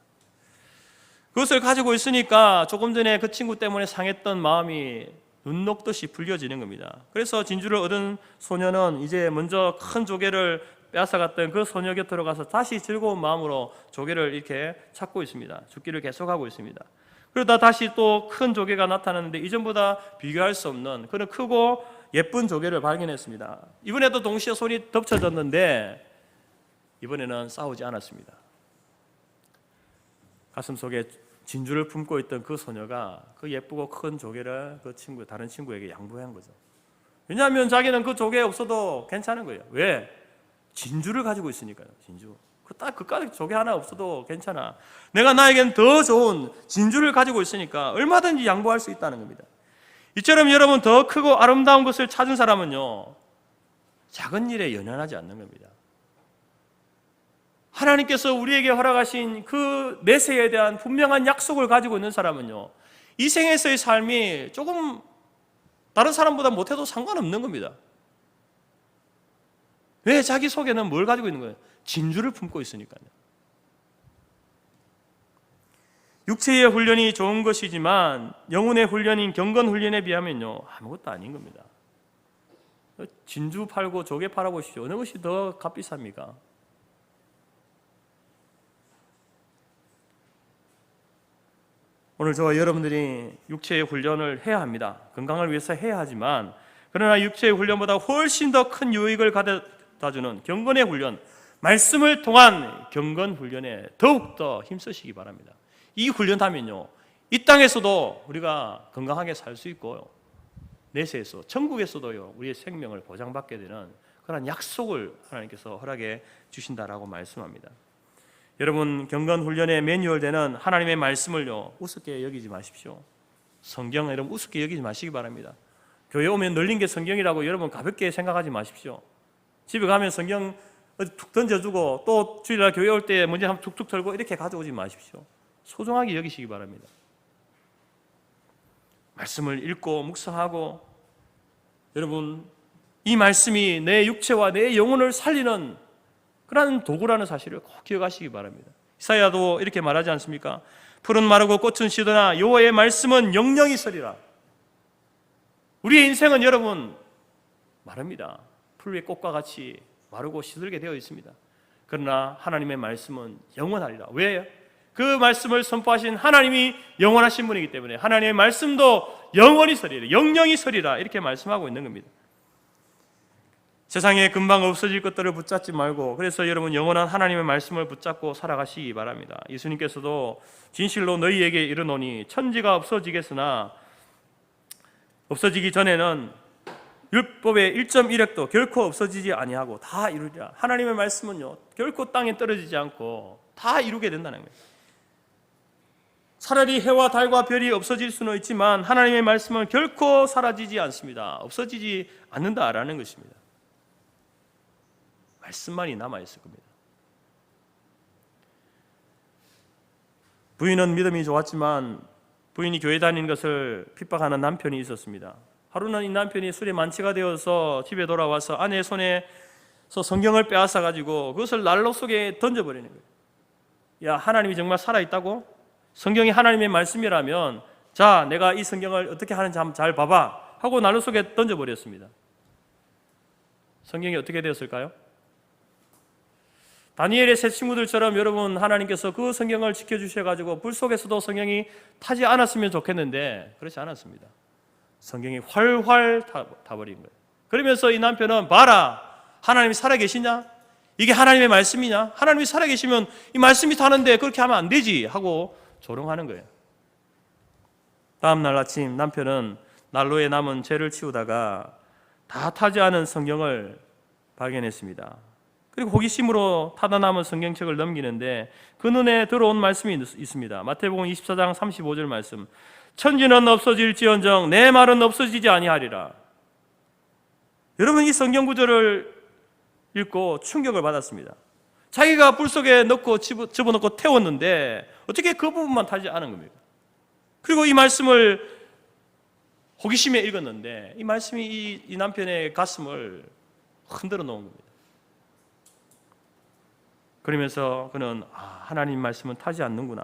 그것을 가지고 있으니까 조금 전에 그 친구 때문에 상했던 마음이 눈 녹듯이 풀려지는 겁니다. 그래서 진주를 얻은 소녀는 이제 먼저 큰 조개를 빼앗아갔던 그 소녀 곁으로 가서 다시 즐거운 마음으로 조개를 이렇게 찾고 있습니다. 죽기를 계속하고 있습니다. 그러다 다시 또 큰 조개가 나타났는데 이전보다 비교할 수 없는 그런 크고 예쁜 조개를 발견했습니다. 이번에도 동시에 손이 덮쳐졌는데 이번에는 싸우지 않았습니다. 가슴속에 진주를 품고 있던 그 소녀가 그 예쁘고 큰 조개를 그 친구, 다른 친구에게 양보한 거죠. 왜냐하면 자기는 그 조개 없어도 괜찮은 거예요. 왜? 진주를 가지고 있으니까요. 진주. 그까지 조개 하나 없어도 괜찮아. 내가 나에겐 더 좋은 진주를 가지고 있으니까 얼마든지 양보할 수 있다는 겁니다. 이처럼 여러분, 더 크고 아름다운 것을 찾은 사람은요, 작은 일에 연연하지 않는 겁니다. 하나님께서 우리에게 허락하신 그 메시지에 대한 분명한 약속을 가지고 있는 사람은요, 이 생에서의 삶이 조금 다른 사람보다 못해도 상관없는 겁니다. 왜? 자기 속에는 뭘 가지고 있는 거예요? 진주를 품고 있으니까요. 육체의 훈련이 좋은 것이지만 영혼의 훈련인 경건 훈련에 비하면요, 아무것도 아닌 겁니다. 진주 팔고 조개 팔아보십시오. 어느 것이 더 값비쌉니까? 오늘 저와 여러분들이 육체의 훈련을 해야 합니다. 건강을 위해서 해야 하지만, 그러나 육체의 훈련보다 훨씬 더 큰 유익을 가져다주는 경건의 훈련, 말씀을 통한 경건 훈련에 더욱더 힘쓰시기 바랍니다. 이 훈련하면요, 이 땅에서도 우리가 건강하게 살 수 있고요, 내세에서, 천국에서도요, 우리의 생명을 보장받게 되는 그런 약속을 하나님께서 허락해 주신다라고 말씀합니다. 여러분, 경건 훈련의 매뉴얼되는 하나님의 말씀을요, 우습게 여기지 마십시오. 성경 여러분 우습게 여기지 마시기 바랍니다. 교회 오면 널린 게 성경이라고 여러분 가볍게 생각하지 마십시오. 집에 가면 성경 툭 던져주고 또 주일날 교회 올 때 먼저 한번 툭툭 털고 이렇게 가져오지 마십시오. 소중하게 여기시기 바랍니다. 말씀을 읽고 묵상하고, 여러분, 이 말씀이 내 육체와 내 영혼을 살리는 그런 도구라는 사실을 꼭 기억하시기 바랍니다. 이사야도 이렇게 말하지 않습니까? 풀은 마르고 꽃은 시드나 여호와의 말씀은 영영이 서리라. 우리의 인생은 여러분 마릅니다. 풀 위의 꽃과 같이 마르고 시들게 되어 있습니다. 그러나 하나님의 말씀은 영원하리라. 왜? 그 말씀을 선포하신 하나님이 영원하신 분이기 때문에 하나님의 말씀도 영원히 서리라, 영영이 서리라, 이렇게 말씀하고 있는 겁니다. 세상에 금방 없어질 것들을 붙잡지 말고, 그래서 여러분 영원한 하나님의 말씀을 붙잡고 살아가시기 바랍니다. 예수님께서도 진실로 너희에게 이르노니 천지가 없어지겠으나 없어지기 전에는 율법의 1.1획도 결코 없어지지 아니하고 다 이루리라. 하나님의 말씀은요, 결코 땅에 떨어지지 않고 다 이루게 된다는 거예요. 차라리 해와 달과 별이 없어질 수는 있지만 하나님의 말씀은 결코 사라지지 않습니다. 없어지지 않는다라는 것입니다. 말씀만이 남아있을 겁니다. 부인은 믿음이 좋았지만 부인이 교회 다니는 것을 핍박하는 남편이 있었습니다. 하루는 이 남편이 술에 만취가 되어서 집에 돌아와서 아내의 손에서 성경을 빼앗아 가지고 그것을 난로 속에 던져버리는 거예요. 야, 하나님이 정말 살아있다고? 성경이 하나님의 말씀이라면 자, 내가 이 성경을 어떻게 하는지 한번 잘 봐봐 하고 난로 속에 던져버렸습니다. 성경이 어떻게 되었을까요? 다니엘의 세 친구들처럼 여러분, 하나님께서 그 성경을 지켜주셔가지고 불 속에서도 성경이 타지 않았으면 좋겠는데 그렇지 않았습니다. 성경이 활활 타버린 거예요. 그러면서 이 남편은 봐라, 하나님이 살아계시냐? 이게 하나님의 말씀이냐? 하나님이 살아계시면 이 말씀이 타는데 그렇게 하면 안 되지 하고 조롱하는 거예요. 다음 날 아침 남편은 난로에 남은 재를 치우다가 다 타지 않은 성경을 발견했습니다. 그리고 호기심으로 타다 남은 성경책을 넘기는데 그 눈에 들어온 말씀이 있습니다. 마태복음 24장 35절 말씀. 천지는 없어질지언정 내 말은 없어지지 아니하리라. 여러분, 이 성경 구절을 읽고 충격을 받았습니다. 자기가 불 속에 넣고 집어넣고 태웠는데 어떻게 그 부분만 타지 않은 겁니까? 그리고 이 말씀을 호기심에 읽었는데 이 말씀이 이 남편의 가슴을 흔들어 놓은 겁니다. 그러면서 그는 하나님 말씀은 타지 않는구나.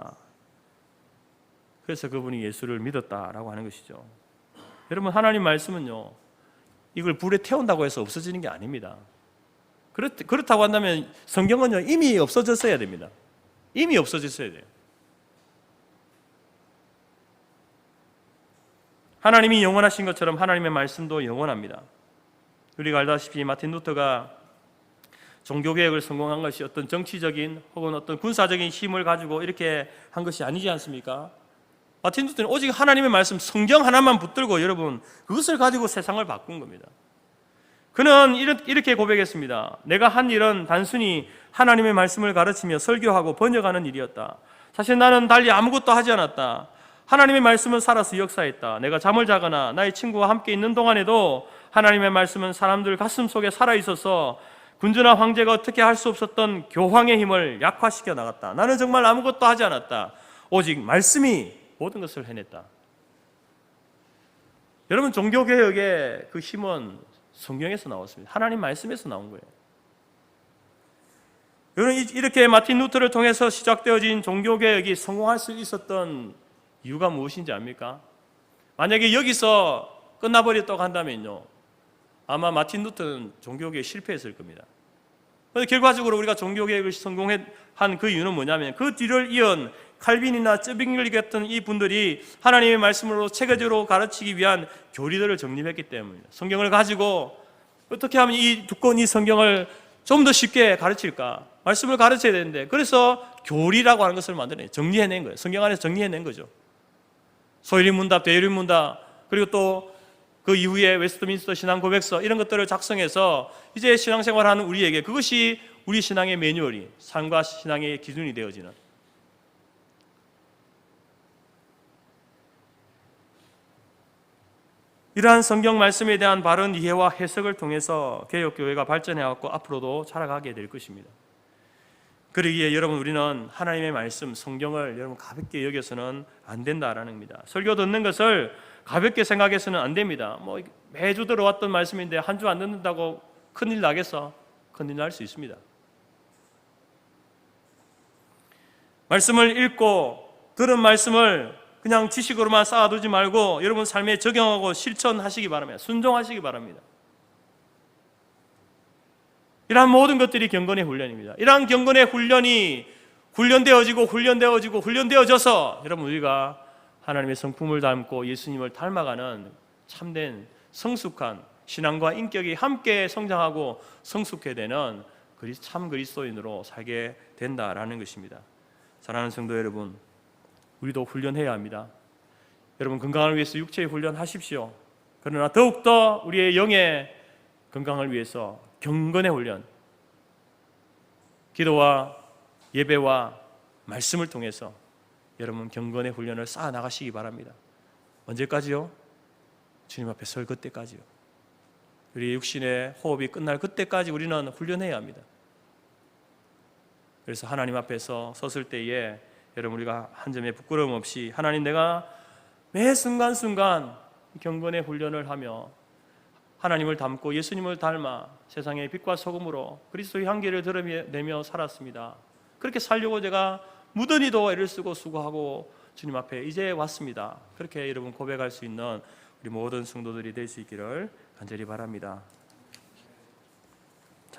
그래서 그분이 예수를 믿었다라고 하는 것이죠. 여러분, 하나님 말씀은요, 이걸 불에 태운다고 해서 없어지는 게 아닙니다. 그렇다고 한다면 성경은요, 이미 없어졌어야 됩니다. 이미 없어졌어야 돼요. 하나님이 영원하신 것처럼 하나님의 말씀도 영원합니다. 우리가 알다시피 마틴 루터가 종교개혁을 성공한 것이 어떤 정치적인 혹은 어떤 군사적인 힘을 가지고 이렇게 한 것이 아니지 않습니까? 마틴 루터는 오직 하나님의 말씀, 성경 하나만 붙들고 여러분 그것을 가지고 세상을 바꾼 겁니다. 그는 이렇게 고백했습니다. 내가 한 일은 단순히 하나님의 말씀을 가르치며 설교하고 번역하는 일이었다. 사실 나는 달리 아무것도 하지 않았다. 하나님의 말씀은 살아서 역사했다. 내가 잠을 자거나 나의 친구와 함께 있는 동안에도 하나님의 말씀은 사람들 가슴 속에 살아있어서 군주나 황제가 어떻게 할 수 없었던 교황의 힘을 약화시켜 나갔다. 나는 정말 아무것도 하지 않았다. 오직 말씀이 모든 것을 해냈다. 여러분, 종교개혁의 그 힘은 성경에서 나왔습니다. 하나님 말씀에서 나온 거예요. 여러분, 이렇게 마틴 루터를 통해서 시작되어진 종교개혁이 성공할 수 있었던 이유가 무엇인지 압니까? 만약에 여기서 끝나버렸다고 한다면요, 아마 마틴 루터는 종교개혁에 실패했을 겁니다. 그런데 결과적으로 우리가 종교개혁을 성공한 그 이유는 뭐냐면 그 뒤를 이은 칼빈이나 쯔빙글리 같은 이 분들이 하나님의 말씀으로 체계적으로 가르치기 위한 교리들을 정립했기 때문입니다. 성경을 가지고 어떻게 하면 이 두꺼운 이 성경을 좀 더 쉽게 가르칠까? 말씀을 가르쳐야 되는데 그래서 교리라고 하는 것을 만들어내요. 정리해낸 거예요. 성경 안에서 정리해낸 거죠. 소유리문답, 대유리문답, 그리고 또 그 이후에 웨스트민스터 신앙고백서 이런 것들을 작성해서 이제 신앙생활하는 우리에게 그것이 우리 신앙의 매뉴얼이, 삶과 신앙의 기준이 되어지는, 이러한 성경 말씀에 대한 바른 이해와 해석을 통해서 개혁교회가 발전해왔고 앞으로도 자라가게 될 것입니다. 그러기에 여러분, 우리는 하나님의 말씀, 성경을 여러분 가볍게 여겨서는 안 된다라는 겁니다. 설교 듣는 것을 가볍게 생각해서는 안 됩니다. 매주 들어왔던 말씀인데 한 주 안 듣는다고 큰일 나겠어? 큰일 날 수 있습니다. 말씀을 읽고 들은 말씀을 그냥 지식으로만 쌓아두지 말고 여러분 삶에 적용하고 실천하시기 바랍니다. 순종하시기 바랍니다. 이러한 모든 것들이 경건의 훈련입니다. 이러한 경건의 훈련이 훈련되어져서 여러분 우리가 하나님의 성품을 닮고 예수님을 닮아가는 참된 성숙한 신앙과 인격이 함께 성장하고 성숙해 되는 참 그리스도인으로 살게 된다라는 것입니다. 사랑하는 성도 여러분, 우리도 훈련해야 합니다. 여러분, 건강을 위해서 육체의 훈련하십시오. 그러나 더욱더 우리의 영의 건강을 위해서 경건의 훈련, 기도와 예배와 말씀을 통해서 여러분 경건의 훈련을 쌓아 나가시기 바랍니다. 언제까지요? 주님 앞에 설 그때까지요. 우리 육신의 호흡이 끝날 그때까지 우리는 훈련해야 합니다. 그래서 하나님 앞에서 섰을 때에 여러분 우리가 한 점의 부끄러움 없이 하나님, 내가 매 순간순간 경건의 훈련을 하며 하나님을 닮고 예수님을 닮아 세상의 빛과 소금으로 그리스도의 향기를 드러내며 살았습니다. 그렇게 살려고 제가 무던히도 애를 쓰고 수고하고 주님 앞에 이제 왔습니다. 그렇게 여러분 고백할 수 있는 우리 모든 성도들이 될 수 있기를 간절히 바랍니다.